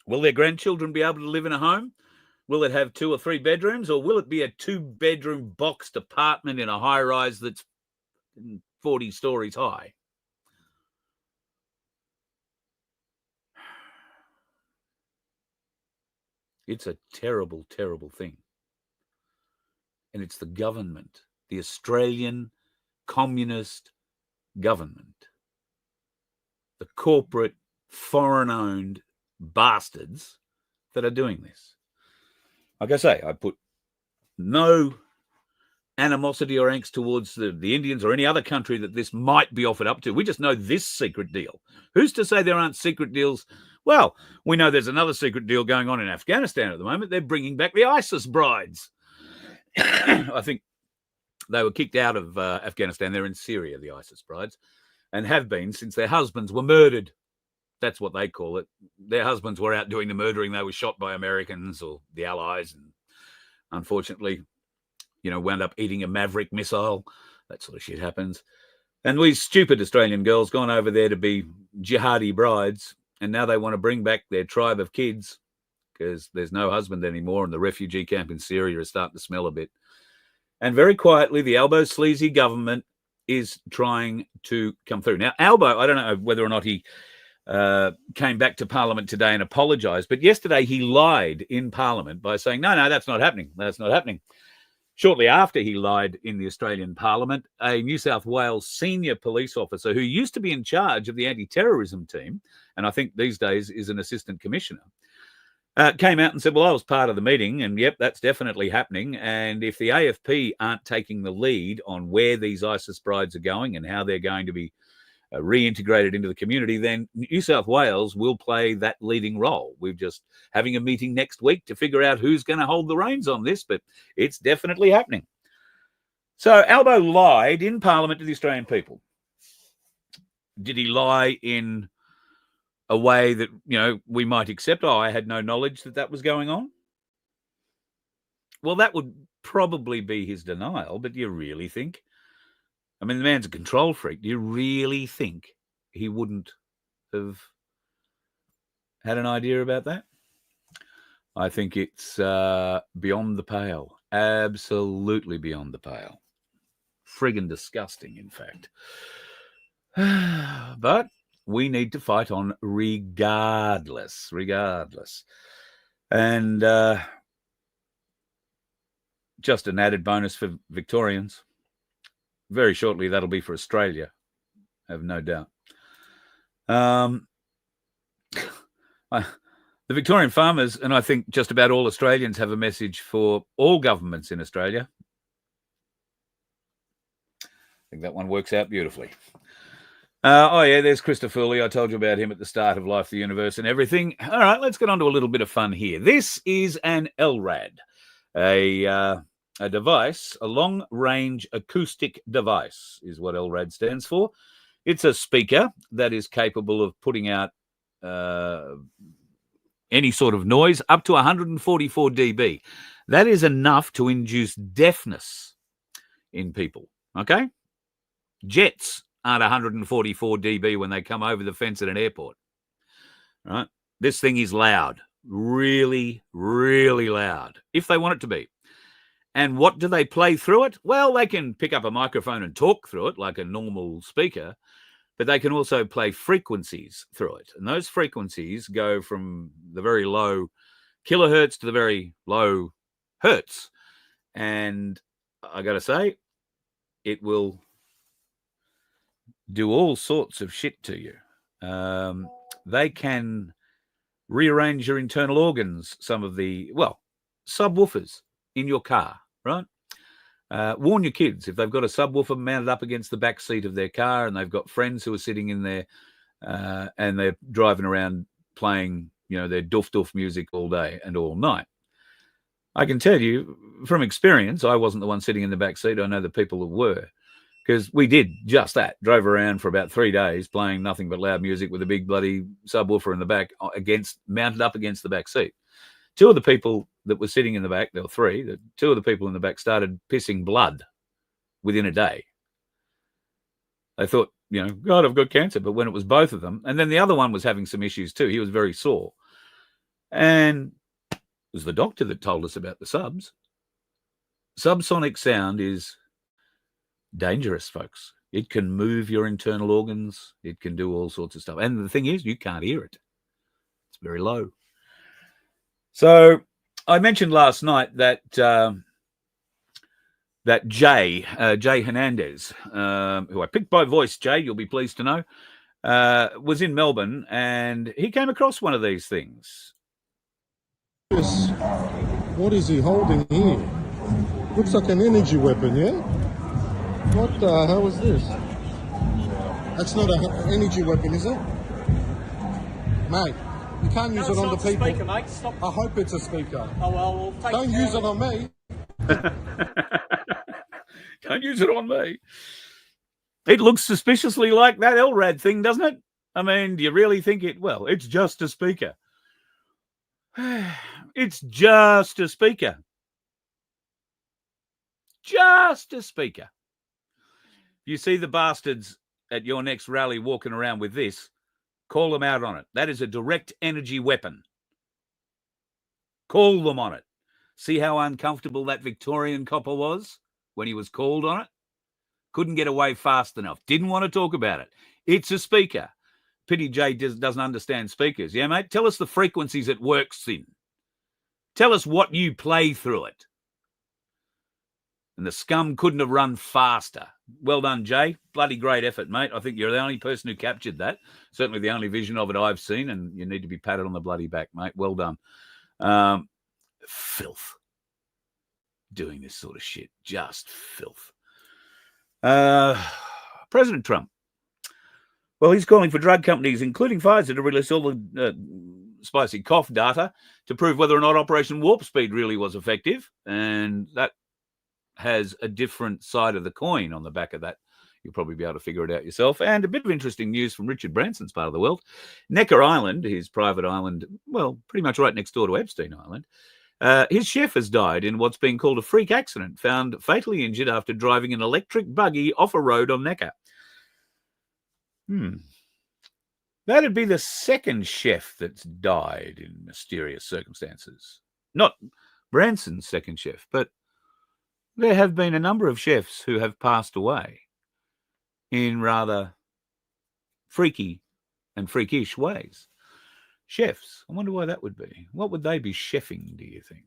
Will their grandchildren be able to live in a home? Will it have 2 or 3 bedrooms, or will it be a 2-bedroom boxed apartment in a high-rise that's 40 stories high? It's a terrible, terrible thing. And it's the government, the Australian communist government, the corporate, foreign-owned bastards that are doing this. Like I say, I put no animosity or angst towards the Indians or any other country that this might be offered up to. We just know this secret deal. Who's to say there aren't secret deals? Well, we know there's another secret deal going on in Afghanistan at the moment. They're bringing back the ISIS brides. I think they were kicked out of Afghanistan. They're in Syria, the ISIS brides, and have been since their husbands were murdered. That's what they call it. Their husbands were out doing the murdering. They were shot by Americans or the Allies, and unfortunately, wound up eating a Maverick missile. That sort of shit happens. And these stupid Australian girls gone over there to be jihadi brides, and now they want to bring back their tribe of kids because there's no husband anymore, and the refugee camp in Syria is starting to smell a bit. And very quietly, the Albo sleazy government is trying to come through. Now, Albo, I don't know whether or not he came back to Parliament today and apologised, but yesterday he lied in Parliament by saying, no, that's not happening. That's not happening. Shortly after he lied in the Australian Parliament, a New South Wales senior police officer who used to be in charge of the anti-terrorism team, and I think these days is an assistant commissioner, came out and said, well, I was part of the meeting, and yep, that's definitely happening. And if the AFP aren't taking the lead on where these ISIS brides are going and how they're going to be reintegrated into the community, then New South Wales will play that leading role. We're just having a meeting next week to figure out who's going to hold the reins on this, but it's definitely happening. So Albo lied in Parliament to the Australian people. Did he lie in a way that, we might accept? Oh, I had no knowledge that was going on. Well, that would probably be his denial, but do you really think? I mean, the man's a control freak. Do you really think he wouldn't have had an idea about that? I think it's beyond the pale. Absolutely beyond the pale. Friggin' disgusting, in fact. But we need to fight on regardless. And just an added bonus for Victorians. Very shortly, that'll be for Australia. I have no doubt. The Victorian farmers, and I think just about all Australians, have a message for all governments in Australia. I think that one works out beautifully. There's Christopher Foley. I told you about him at the start of Life, the Universe, and everything. All right, let's get on to a little bit of fun here. This is an LRAD, a device, a long-range acoustic device is what LRAD stands for. It's a speaker that is capable of putting out any sort of noise up to 144 dB. That is enough to induce deafness in people, okay? Jets aren't 144 dB when they come over the fence at an airport, right? This thing is loud, really, really loud, if they want it to be. And what do they play through it? Well, they can pick up a microphone and talk through it like a normal speaker, but they can also play frequencies through it. And those frequencies go from the very low kilohertz to the very low hertz. And I got to say, it will do all sorts of shit to you. They can rearrange your internal organs, some of the, subwoofers in your car, right? Warn your kids if they've got a subwoofer mounted up against the back seat of their car and they've got friends who are sitting in there and they're driving around playing, their doof music all day and all night. I can tell you from experience, I wasn't the one sitting in the back seat. I know the people who were, because we did just that. Drove around for about 3 days playing nothing but loud music with a big bloody subwoofer in the back mounted up against the back seat. Two of the people that were sitting in the back, there were three, two of the people in the back started pissing blood within a day. They thought, God, I've got cancer. But when it was both of them, and then the other one was having some issues too. He was very sore. And it was the doctor that told us about the subs. Subsonic sound is dangerous, folks. It can move your internal organs. It can do all sorts of stuff. And the thing is, you can't hear it. It's very low. So I mentioned last night that Jay Hernandez, who I picked by voice, Jay, you'll be pleased to know, was in Melbourne and he came across one of these things. What is he holding here? Looks like an energy weapon, yeah? What the hell is this? That's not an energy weapon, is it? Mate, you can't use it on the people. Speaker, mate. Stop. I hope it's a speaker. Oh, well, we'll take Don't use it on me. Don't use it on me. It looks suspiciously like that LRAD thing, doesn't it? I mean, do you really think it? Well, it's just a speaker. It's just a speaker. Just a speaker. If you see the bastards at your next rally walking around with this, call them out on it. That is a direct energy weapon. Call them on it. See how uncomfortable that Victorian copper was when he was called on it? Couldn't get away fast enough. Didn't want to talk about it. It's a speaker. Pity Jay doesn't understand speakers. Yeah, mate? Tell us the frequencies it works in. Tell us what you play through it. And the scum couldn't have run faster. Well done, Jay. Bloody great effort, mate. I think you're the only person who captured that. Certainly the only vision of it I've seen, and you need to be patted on the bloody back, mate. Well done. Filth. Doing this sort of shit. Just filth. President Trump. Well, he's calling for drug companies, including Pfizer, to release all the spicy cough data to prove whether or not Operation Warp Speed really was effective. And that has a different side of the coin on the back of that. You'll probably be able to figure it out yourself. And a bit of interesting news from Richard Branson's part of the world. Necker Island, his private island, well, pretty much right next door to Epstein Island. His chef has died in what's being called a freak accident, found fatally injured after driving an electric buggy off a road on Necker. That'd be the second chef that's died in mysterious circumstances. Not Branson's second chef, but there have been a number of chefs who have passed away in rather freaky and freakish ways. Chefs. I wonder why that would be. What would they be chefing, do you think?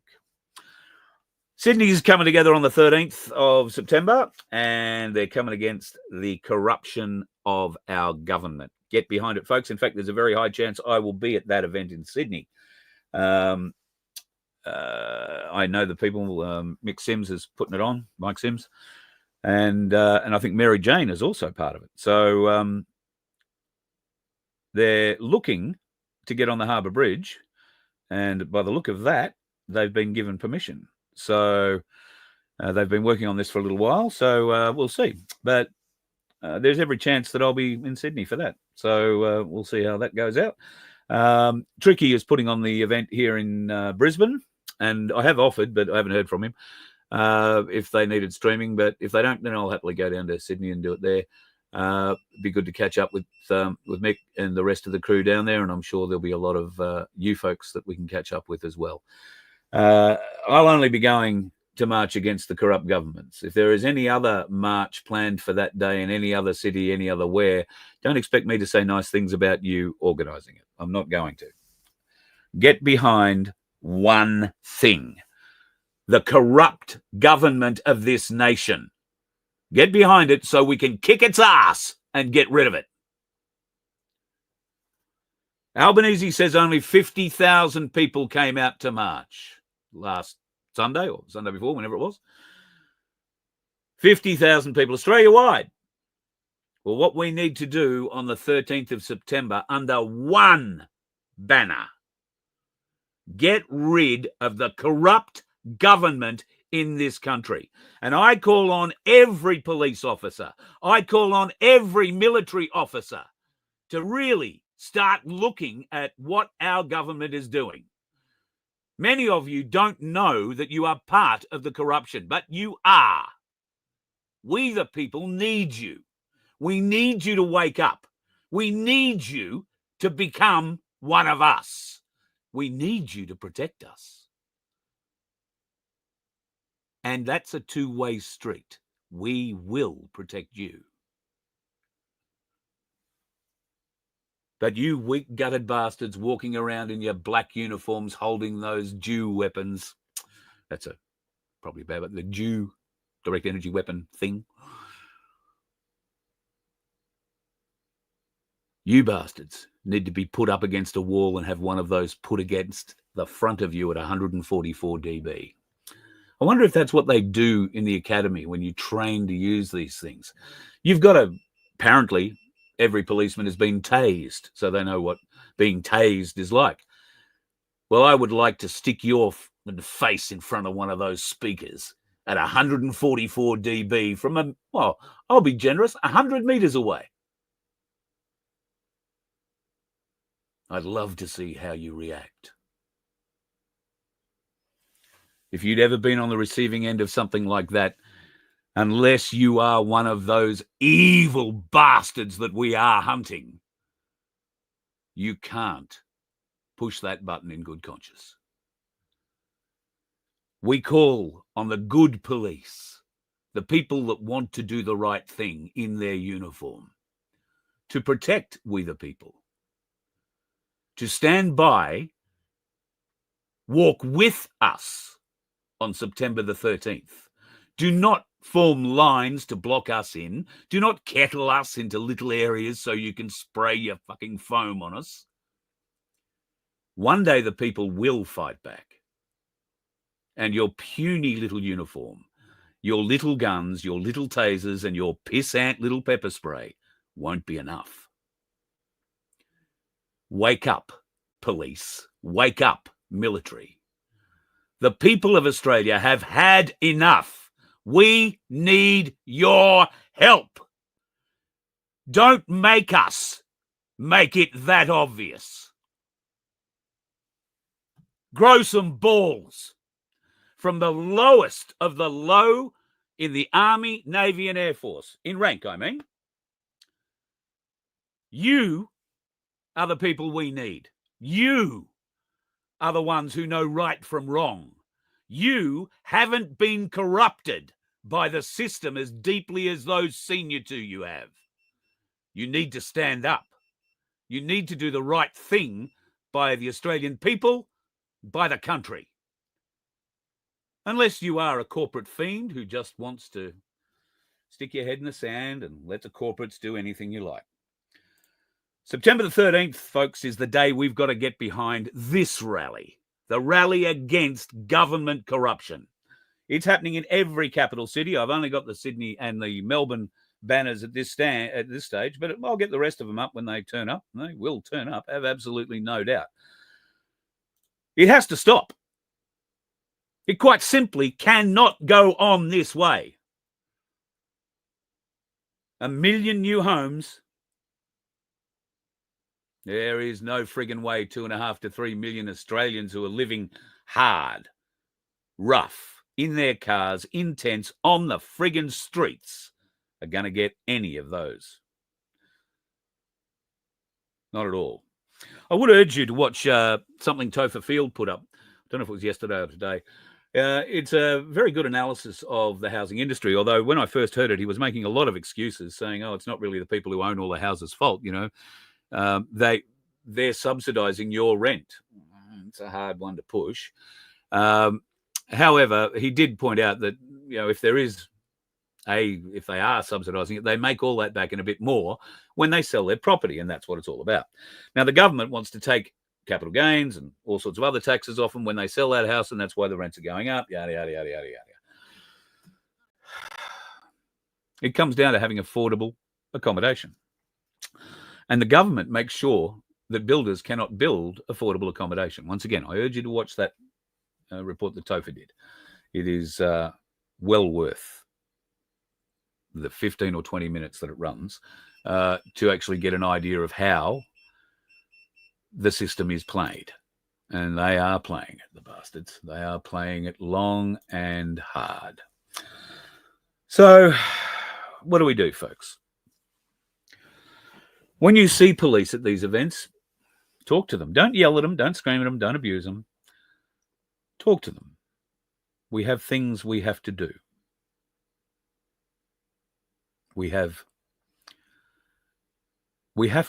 Sydney's coming together on the 13th of September, and they're coming against the corruption of our government. Get behind it, folks. In fact, there's a very high chance I will be at that event in Sydney. I know the people. Mick Sims is putting it on, Mike Sims, and I think Mary Jane is also part of it. So they're looking to get on the Harbour Bridge, and by the look of that, they've been given permission. So they've been working on this for a little while, so we'll see. But there's every chance that I'll be in Sydney for that. So we'll see how that goes out. Tricky is putting on the event here in Brisbane, and I have offered, but I haven't heard from him, if they needed streaming. But if they don't, then I'll happily go down to Sydney and do it there. It'd be good to catch up with Mick and the rest of the crew down there, and I'm sure there'll be a lot of you folks that we can catch up with as well. I'll only be going to march against the corrupt governments. If there is any other march planned for that day in any other city, any other where, don't expect me to say nice things about you organising it. I'm not going to. Get behind one thing: the corrupt government of this nation. Get behind it so we can kick its ass and get rid of it. Albanese says only 50,000 people came out to march last Sunday or Sunday before, whenever it was. 50,000 people Australia-wide. Well, what we need to do on the 13th of September under one banner, get rid of the corrupt government in this country. And I call on every police officer, I call on every military officer to really start looking at what our government is doing. Many of you don't know that you are part of the corruption, but you are. We, the people, need you. We need you to wake up. We need you to become one of us. We need you to protect us. And that's a two-way street. We will protect you. But you weak-gutted bastards walking around in your black uniforms holding those Jew weapons, that's probably bad, but the Jew direct energy weapon thing. You bastards need to be put up against a wall and have one of those put against the front of you at 144 dB. I wonder if that's what they do in the academy when you train to use these things. You've got to, apparently, every policeman has been tased, so they know what being tased is like. Well, I would like to stick your face in front of one of those speakers at 144 dB from I'll be generous, 100 meters away. I'd love to see how you react. If you'd ever been on the receiving end of something like that, unless you are one of those evil bastards that we are hunting, you can't push that button in good conscience. We call on the good police, the people that want to do the right thing in their uniform, to protect we the people, to stand by, walk with us on September the 13th. Do not form lines to block us in. Do not kettle us into little areas so you can spray your fucking foam on us. One day the people will fight back. And your puny little uniform, your little guns, your little tasers, and your pissant little pepper spray won't be enough. Wake up, police. Wake up, military. The people of Australia have had enough. We need your help. Don't make us make it that obvious. Grow some balls. From the lowest of the low in the Army, Navy, and Air Force, in rank, I mean. You are the people we need. You are the ones who know right from wrong. You haven't been corrupted by the system as deeply as those senior to you have. You need to stand up. You need to do the right thing by the Australian people, by the country. Unless you are a corporate fiend who just wants to stick your head in the sand and let the corporates do anything you like. September the 13th, folks, is the day we've got to get behind this rally, the rally against government corruption. It's happening in every capital city. I've only got the Sydney and the Melbourne banners at this stage, but I'll get the rest of them up when they turn up. They will turn up, I have absolutely no doubt. It has to stop. It quite simply cannot go on this way. 1 million new homes. There is no friggin' way 2.5 to 3 million Australians who are living hard, rough, in their cars, in tents, on the friggin' streets are going to get any of those. Not at all. I would urge you to watch something Topher Field put up. I don't know if it was yesterday or today. It's a very good analysis of the housing industry, although when I first heard it, he was making a lot of excuses, saying, it's not really the people who own all the houses' fault, they're subsidising your rent. It's a hard one to push. However, he did point out that, if they are subsidising it, they make all that back and a bit more when they sell their property, and that's what it's all about. Now, the government wants to take capital gains and all sorts of other taxes off them when they sell that house, and that's why the rents are going up, yada, yada, yada, yada, yada. It comes down to having affordable accommodation. And the government makes sure that builders cannot build affordable accommodation. Once again, I urge you to watch that report that Topher did. It is well worth the 15 or 20 minutes that it runs to actually get an idea of how the system is played. And they are playing it, the bastards. They are playing it long and hard. So what do we do, folks? When you see police at these events, talk to them. Don't yell at them. Don't scream at them. Don't abuse them. Talk to them. We have things we have to do. We have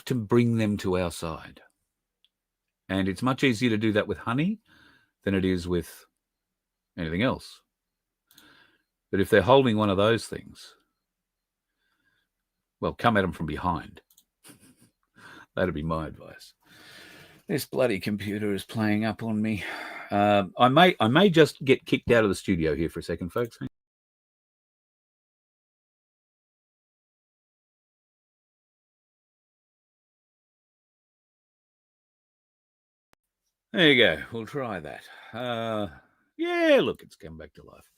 to bring them to our side. And it's much easier to do that with honey than it is with anything else. But if they're holding one of those things, well, come at them from behind. That'd be my advice. This bloody computer is playing up on me. I may just get kicked out of the studio here for a second, folks. There you go. We'll try that. Yeah, look, it's come back to life.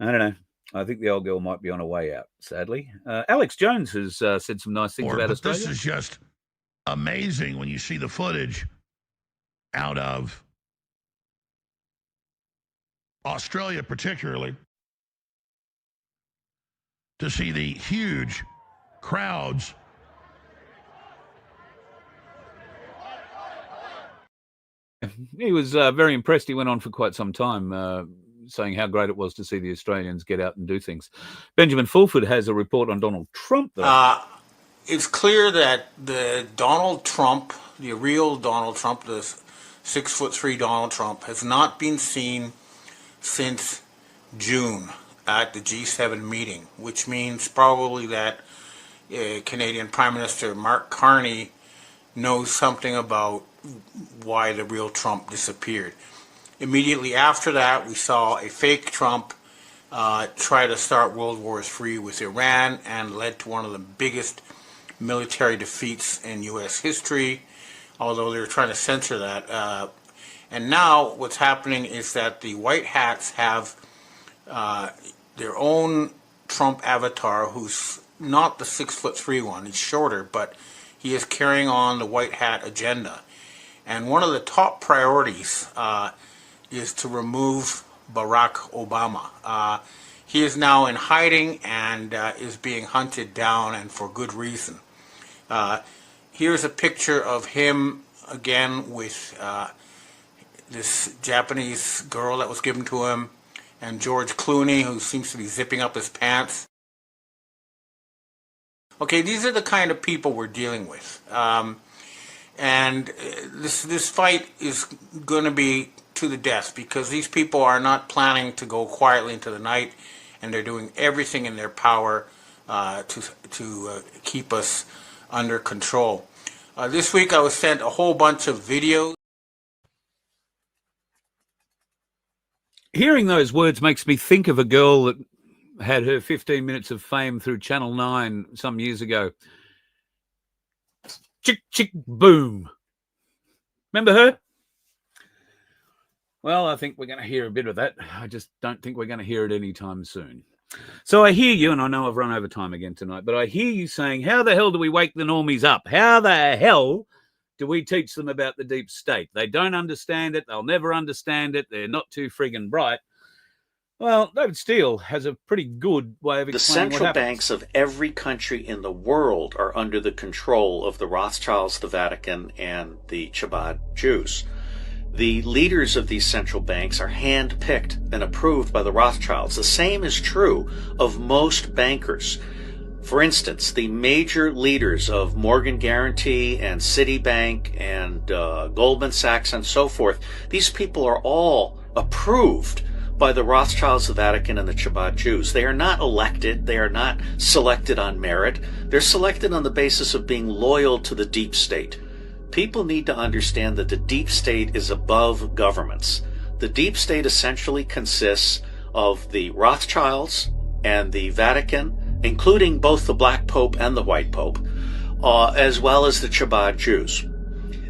I don't know. I think the old girl might be on her way out, sadly. Alex Jones has said some nice things about Australia. This is just amazing when you see the footage out of Australia, particularly, to see the huge crowds. He was very impressed. He went on for quite some time saying how great it was to see the Australians get out and do things. Benjamin Fulford has a report on Donald Trump. It's clear that the Donald Trump, the real Donald Trump, the 6'3" Donald Trump, has not been seen since June at the G7 meeting, which means probably that Canadian Prime Minister Mark Carney knows something about why the real Trump disappeared. Immediately after that, we saw a fake Trump try to start World War III with Iran, and led to one of the biggest military defeats in U.S. history, although they were trying to censor that. And now what's happening is that the White Hats have their own Trump avatar, who's not the 6'3" one. He's shorter, but he is carrying on the White Hat agenda. And one of the top priorities is to remove Barack Obama. He is now in hiding and is being hunted down, and for good reason. Here's a picture of him again with this Japanese girl that was given to him, and George Clooney, who seems to be zipping up his pants. Okay, these are the kind of people we're dealing with. And this fight is going to be to the death, because these people are not planning to go quietly into the night, and they're doing everything in their power to keep us under control. This week I was sent a whole bunch of videos. Hearing those words makes me think of a girl that had her 15 minutes of fame through Channel 9 some years ago. Chick, chick, boom. Remember her? Well, I think we're going to hear a bit of that. I just don't think we're going to hear it anytime soon. So I hear you, and I know I've run over time again tonight, but I hear you saying, how the hell do we wake the normies up? How the hell do we teach them about the deep state? They don't understand it. They'll never understand it. They're not too friggin' bright. Well, David Steele has a pretty good way of explaining what happens. The central banks of every country in the world are under the control of the Rothschilds, the Vatican, and the Chabad Jews. The leaders of these central banks are hand-picked and approved by the Rothschilds. The same is true of most bankers. For instance, the major leaders of Morgan Guarantee and Citibank and Goldman Sachs and so forth, these people are all approved by the Rothschilds, the Vatican, and the Chabad Jews. They are not elected. They are not selected on merit. They're selected on the basis of being loyal to the deep state. People need to understand that the deep state is above governments. The deep state essentially consists of the Rothschilds and the Vatican, including both the Black Pope and the White Pope, as well as the Chabad Jews.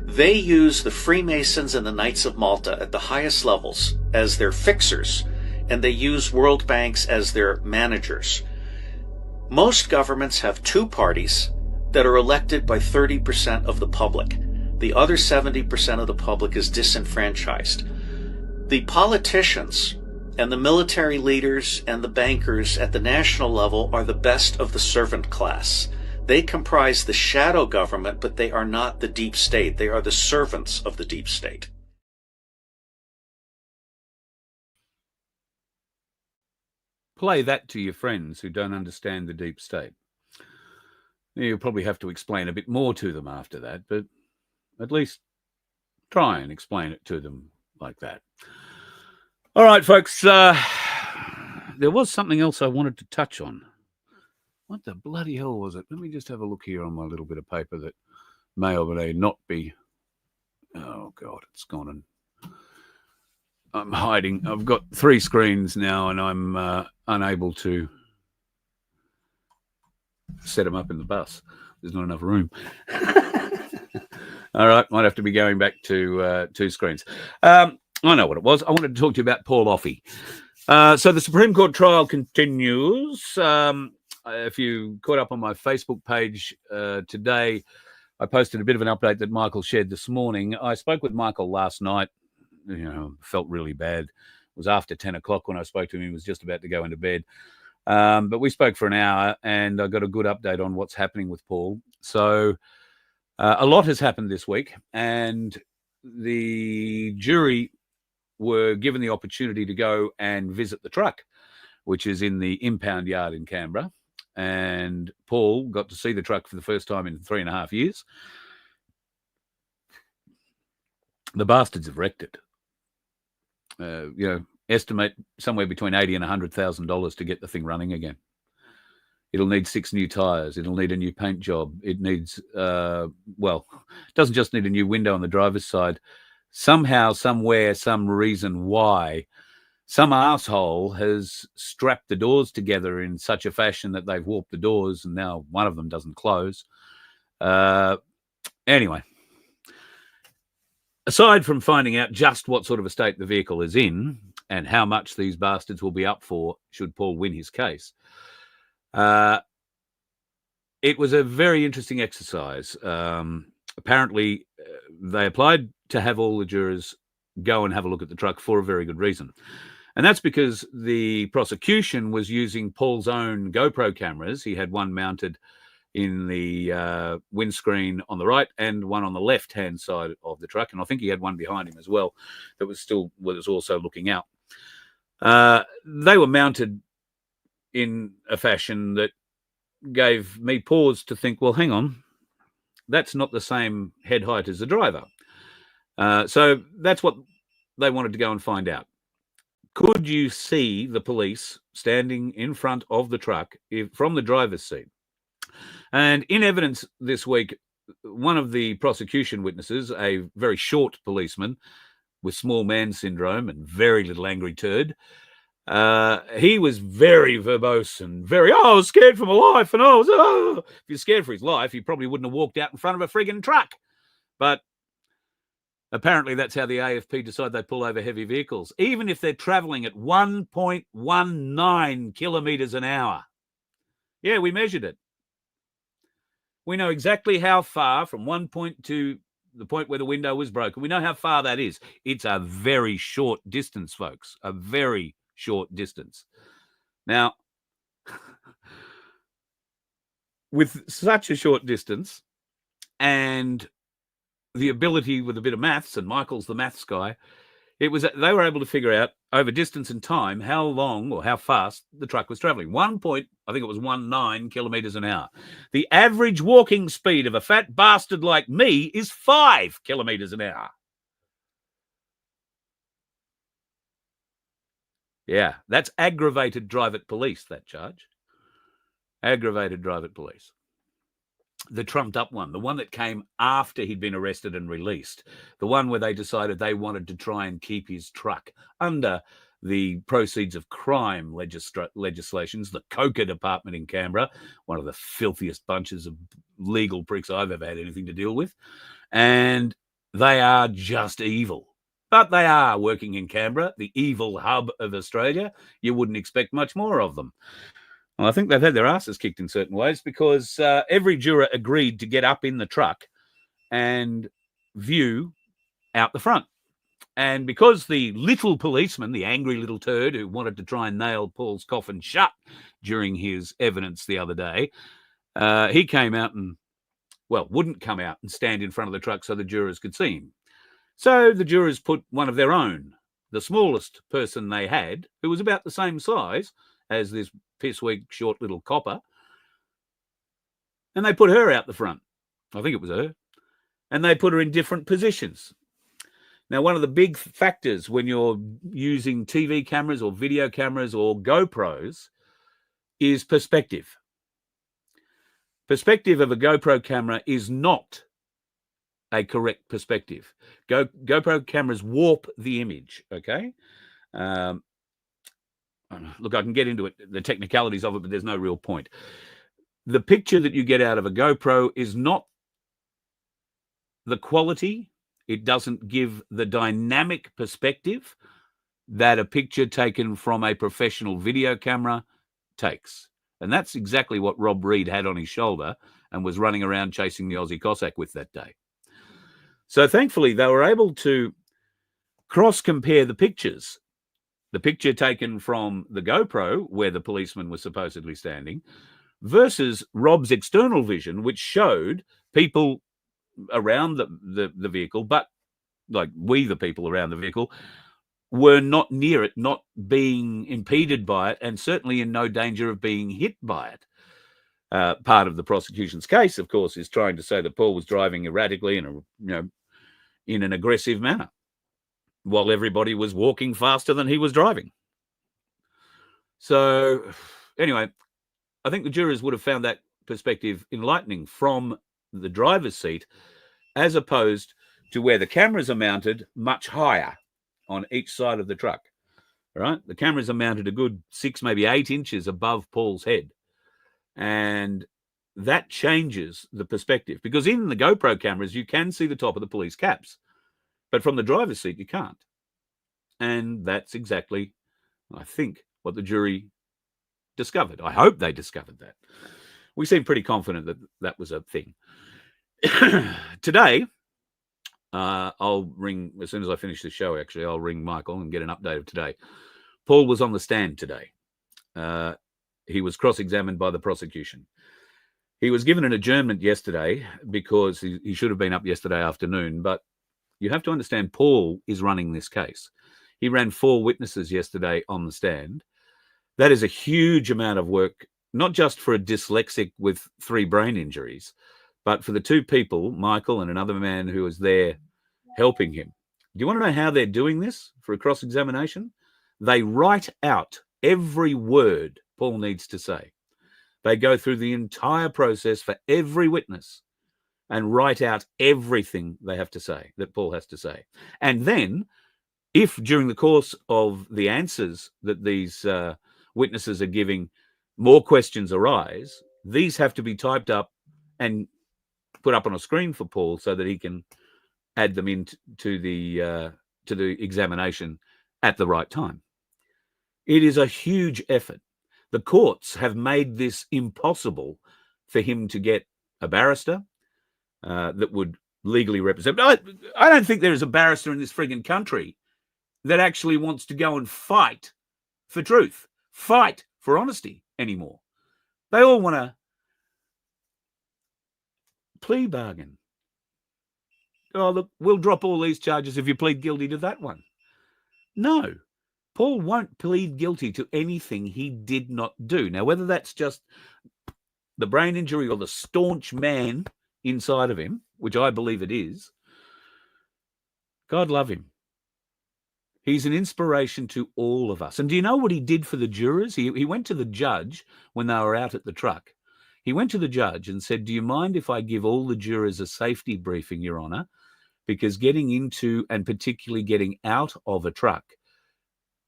They use the Freemasons and the Knights of Malta at the highest levels as their fixers, and they use world banks as their managers. Most governments have two parties that are elected by 30% of the public. The other 70% of the public is disenfranchised. The politicians and the military leaders and the bankers at the national level are the best of the servant class. They comprise the shadow government, but they are not the deep state. They are the servants of the deep state. Play that to your friends who don't understand the deep state. You'll probably have to explain a bit more to them after that, but at least try and explain it to them like that. All right, folks. There was something else I wanted to touch on. What the bloody hell was it? Let me just have a look here on my little bit of paper that may or may not be Oh, God, it's gone and I'm hiding. I've got 3 screens now and I'm unable to set them up in the bus. There's not enough room. All right, might have to be going back to 2 screens. I know what it was. I wanted to talk to you about Paul Offey. So the Supreme Court trial continues. If you caught up on my Facebook page today, I posted a bit of an update that Michael shared this morning. I spoke with Michael last night. Felt really bad. It was after 10 o'clock when I spoke to him. He was just about to go into bed. But we spoke for an hour and I got a good update on what's happening with Paul. So a lot has happened this week, and the jury were given the opportunity to go and visit the truck, which is in the impound yard in Canberra. And Paul got to see the truck for the first time in 3.5 years. The bastards have wrecked it. Estimate somewhere between $80,000 and $100,000 to get the thing running again. It'll need 6 new tires. It'll need a new paint job. It needs, it doesn't just need a new window on the driver's side. Somehow, somewhere, some reason why, some asshole has strapped the doors together in such a fashion that they've warped the doors, and now one of them doesn't close. Anyway, aside from finding out just what sort of a state the vehicle is in and how much these bastards will be up for should Paul win his case, it was a very interesting exercise. Apparently, they applied to have all the jurors go and have a look at the truck for a very good reason. And that's because the prosecution was using Paul's own GoPro cameras. He had one mounted in the windscreen on the right and one on the left-hand side of the truck. And I think he had one behind him as well that was also looking out. They were mounted in a fashion that gave me pause to think, well, hang on, that's not the same head height as the driver. So that's what they wanted to go and find out. Could you see the police standing in front of the truck from the driver's seat? And in evidence this week, one of the prosecution witnesses, a very short policeman with small man syndrome and very little angry turd, he was very verbose and very, I was scared for my life. And if you're scared for his life, he probably wouldn't have walked out in front of a friggin' truck. But apparently that's how the AFP decide they pull over heavy vehicles, even if they're travelling at 1.19 kilometres an hour. Yeah, we measured it. We know exactly how far from one point to the point where the window was broken. We know how far that is. It's a very short distance, folks, a very short distance. Now, with such a short distance and the ability with a bit of maths, and Michael's the maths guy, they were able to figure out over distance and time how long or how fast the truck was traveling. 1.19 kilometers an hour. The average walking speed of a fat bastard like me is 5 kilometers an hour. Yeah, that's aggravated drive at police, that charge. Aggravated drive at police. The trumped up one, the one that came after he'd been arrested and released, the one where they decided they wanted to try and keep his truck under the proceeds of crime legislations, the Coca Department in Canberra, one of the filthiest bunches of legal pricks I've ever had anything to deal with. And they are just evil. But they are working in Canberra, the evil hub of Australia. You wouldn't expect much more of them. Well, I think they've had their asses kicked in certain ways because every juror agreed to get up in the truck and view out the front. And because the little policeman, the angry little turd who wanted to try and nail Paul's coffin shut during his evidence the other day, he came out and, wouldn't come out and stand in front of the truck so the jurors could see him. So the jurors put one of their own, the smallest person they had, who was about the same size as this pissweak short little copper, and they put her out the front. I think it was her. And they put her in different positions. Now, one of the big factors when you're using TV cameras or video cameras or GoPros is perspective. Perspective of a GoPro camera is not a correct perspective. GoPro cameras warp the image, okay? Look, I can get into it, the technicalities of it, but there's no real point. The picture that you get out of a GoPro is not the quality. It doesn't give the dynamic perspective that a picture taken from a professional video camera takes. And that's exactly what Rob Reed had on his shoulder and was running around chasing the Aussie Cossack with that day. So thankfully, they were able to cross-compare the pictures. The picture taken from the GoPro, where the policeman was supposedly standing, versus Rob's external vision, which showed people around the vehicle, but like we, the people around the vehicle, were not near it, not being impeded by it, and certainly in no danger of being hit by it. Part of the prosecution's case, of course, is trying to say that Paul was driving erratically and, in an aggressive manner, while everybody was walking faster than he was driving. So, anyway, I think the jurors would have found that perspective enlightening from the driver's seat, as opposed to where the cameras are mounted much higher on each side of the truck. All right, the cameras are mounted a good 6, maybe 8 inches above Paul's head. And that changes the perspective, because in the GoPro cameras, you can see the top of the police caps, but from the driver's seat, you can't. And that's exactly, I think, what the jury discovered. I hope they discovered that. We seem pretty confident that that was a thing. Today, I'll ring, as soon as I finish the show, actually, I'll ring Michael and get an update of today. Paul was on the stand today. He was cross-examined by the prosecution. He was given an adjournment yesterday because he should have been up yesterday afternoon, but you have to understand Paul is running this case. He ran 4 witnesses yesterday on the stand. That is a huge amount of work, not just for a dyslexic with 3 brain injuries, but for the 2 people, Michael and another man who was there helping him. Do you want to know how they're doing this for a cross-examination? They write out every word Paul needs to say. They go through the entire process for every witness and write out everything they have to say, that Paul has to say. And then, if during the course of the answers that these witnesses are giving, more questions arise, these have to be typed up and put up on a screen for Paul so that he can add them into the examination at the right time. It is a huge effort. The courts have made this impossible for him to get a barrister that would legally represent. I don't think there is a barrister in this frigging country that actually wants to go and fight for truth, fight for honesty anymore. They all want to plea bargain. Oh, look, we'll drop all these charges if you plead guilty to that one. No, Paul won't plead guilty to anything he did not do. Now, whether that's just the brain injury or the staunch man inside of him, which I believe it is, God love him. He's an inspiration to all of us. And do you know what he did for the jurors? He went to the judge when they were out at the truck. He went to the judge and said, do you mind if I give all the jurors a safety briefing, Your Honor? Because getting into and particularly getting out of a truck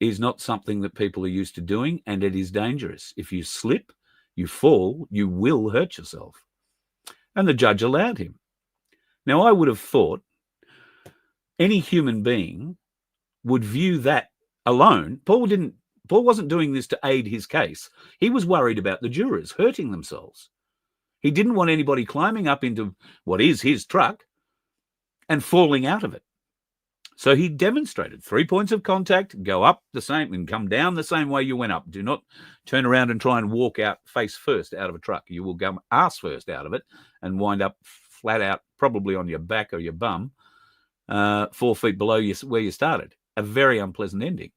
is not something that people are used to doing, and it is dangerous. If you slip, you fall, you will hurt yourself. And the judge allowed him. Now, I would have thought any human being would view that alone. Paul wasn't doing this to aid his case. He was worried about the jurors hurting themselves. He didn't want anybody climbing up into what is his truck and falling out of it. So he demonstrated 3 points of contact, go up the same and come down the same way you went up. Do not turn around and try and walk out face first out of a truck. You will go ass first out of it and wind up flat out, probably on your back or your bum, 4 feet below where you started. A very unpleasant ending.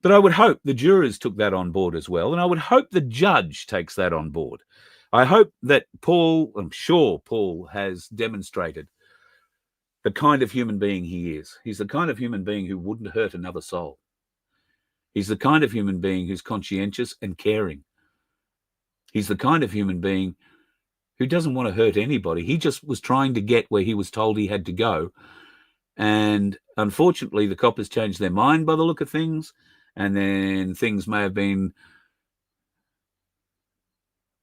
But I would hope the jurors took that on board as well, and I would hope the judge takes that on board. I hope that I'm sure Paul has demonstrated the kind of human being he is. He's the kind of human being who wouldn't hurt another soul. He's the kind of human being who's conscientious and caring. He's the kind of human being who doesn't want to hurt anybody. He just was trying to get where he was told he had to go. And unfortunately, the coppers changed their mind by the look of things. And then things may have been,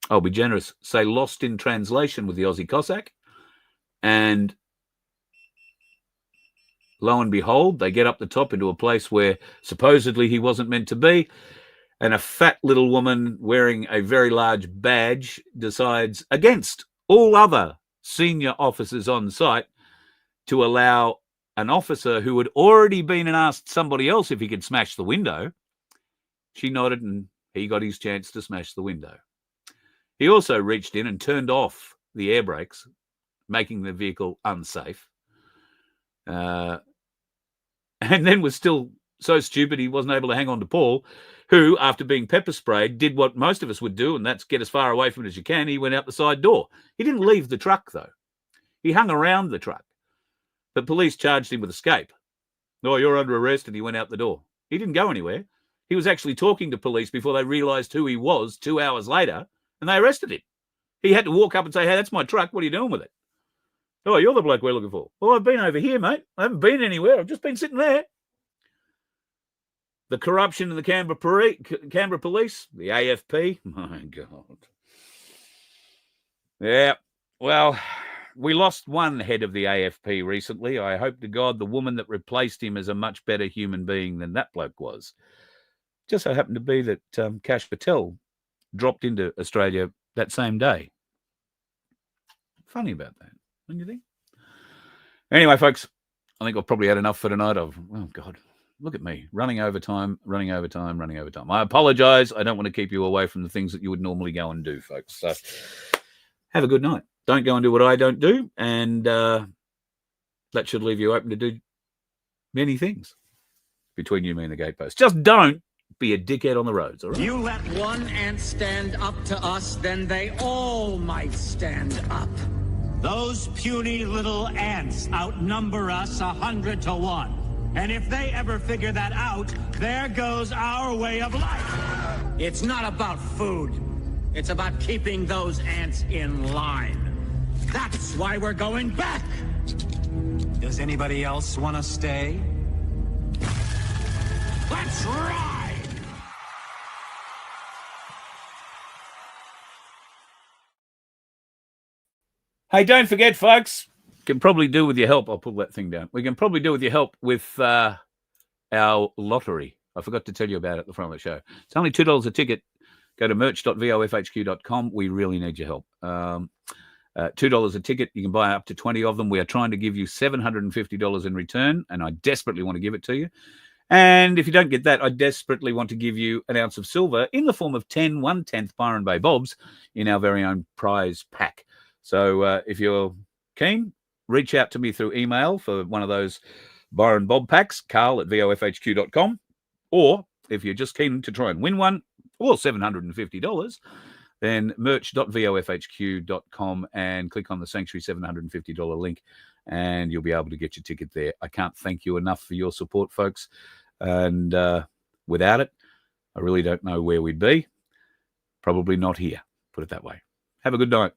I'll be generous, say lost in translation with the Aussie Cossack. And lo and behold, they get up the top into a place where supposedly he wasn't meant to be. And a fat little woman wearing a very large badge decides, against all other senior officers on site, to allow an officer who had already been and asked somebody else if he could smash the window. She nodded and he got his chance to smash the window. He also reached in and turned off the air brakes, making the vehicle unsafe. And then was still so stupid he wasn't able to hang on to Paul, who, after being pepper sprayed, did what most of us would do, and that's get as far away from it as you can. He went out the side door. He didn't leave the truck, though. He hung around the truck. But police charged him with escape. Oh, you're under arrest, and he went out the door. He didn't go anywhere. He was actually talking to police before they realised who he was 2 hours later, and they arrested him. He had to walk up and say, hey, that's my truck. What are you doing with it? Oh, you're the bloke we're looking for. Well, I've been over here, mate. I haven't been anywhere. I've just been sitting there. The corruption in the Canberra police, the AFP. My God. Yeah, well, we lost one head of the AFP recently. I hope to God the woman that replaced him is a much better human being than that bloke was. Just so happened to be that Kash Patel dropped into Australia that same day. Funny about that, don't you think? Anyway, folks, I think I've probably had enough for tonight. Oh, God. Look at me, running over time. I apologise. I don't want to keep you away from the things that you would normally go and do, folks. So have a good night. Don't go and do what I don't do, and that should leave you open to do many things between you, me, and the gatepost. Just don't be a dickhead on the roads, all right? You let one ant stand up to us, then they all might stand up. Those puny little ants outnumber us 100 to 1. And if they ever figure that out, there goes our way of life. It's not about food. It's about keeping those ants in line. That's why we're going back. Does anybody else want to stay? Let's ride! Hey, don't forget, folks, can probably do with your help. I'll pull that thing down. We can probably do with your help with our lottery. I forgot to tell you about it at the front of the show. It's only $2 a ticket. Go to merch.vofhq.com. We really need your help. $2 a ticket. You can buy up to 20 of them. We are trying to give you $750 in return, and I desperately want to give it to you. And if you don't get that, I desperately want to give you an ounce of silver in the form of 10 1/10 Byron Bay Bobs in our very own prize pack. So if you're keen, reach out to me through email for one of those Byron Bob packs, carl@vofhq.com. Or if you're just keen to try and win one, or $750, then merch.vofhq.com and click on the Sanctuary $750 link, and you'll be able to get your ticket there. I can't thank you enough for your support, folks. And without it, I really don't know where we'd be. Probably not here, put it that way. Have a good night.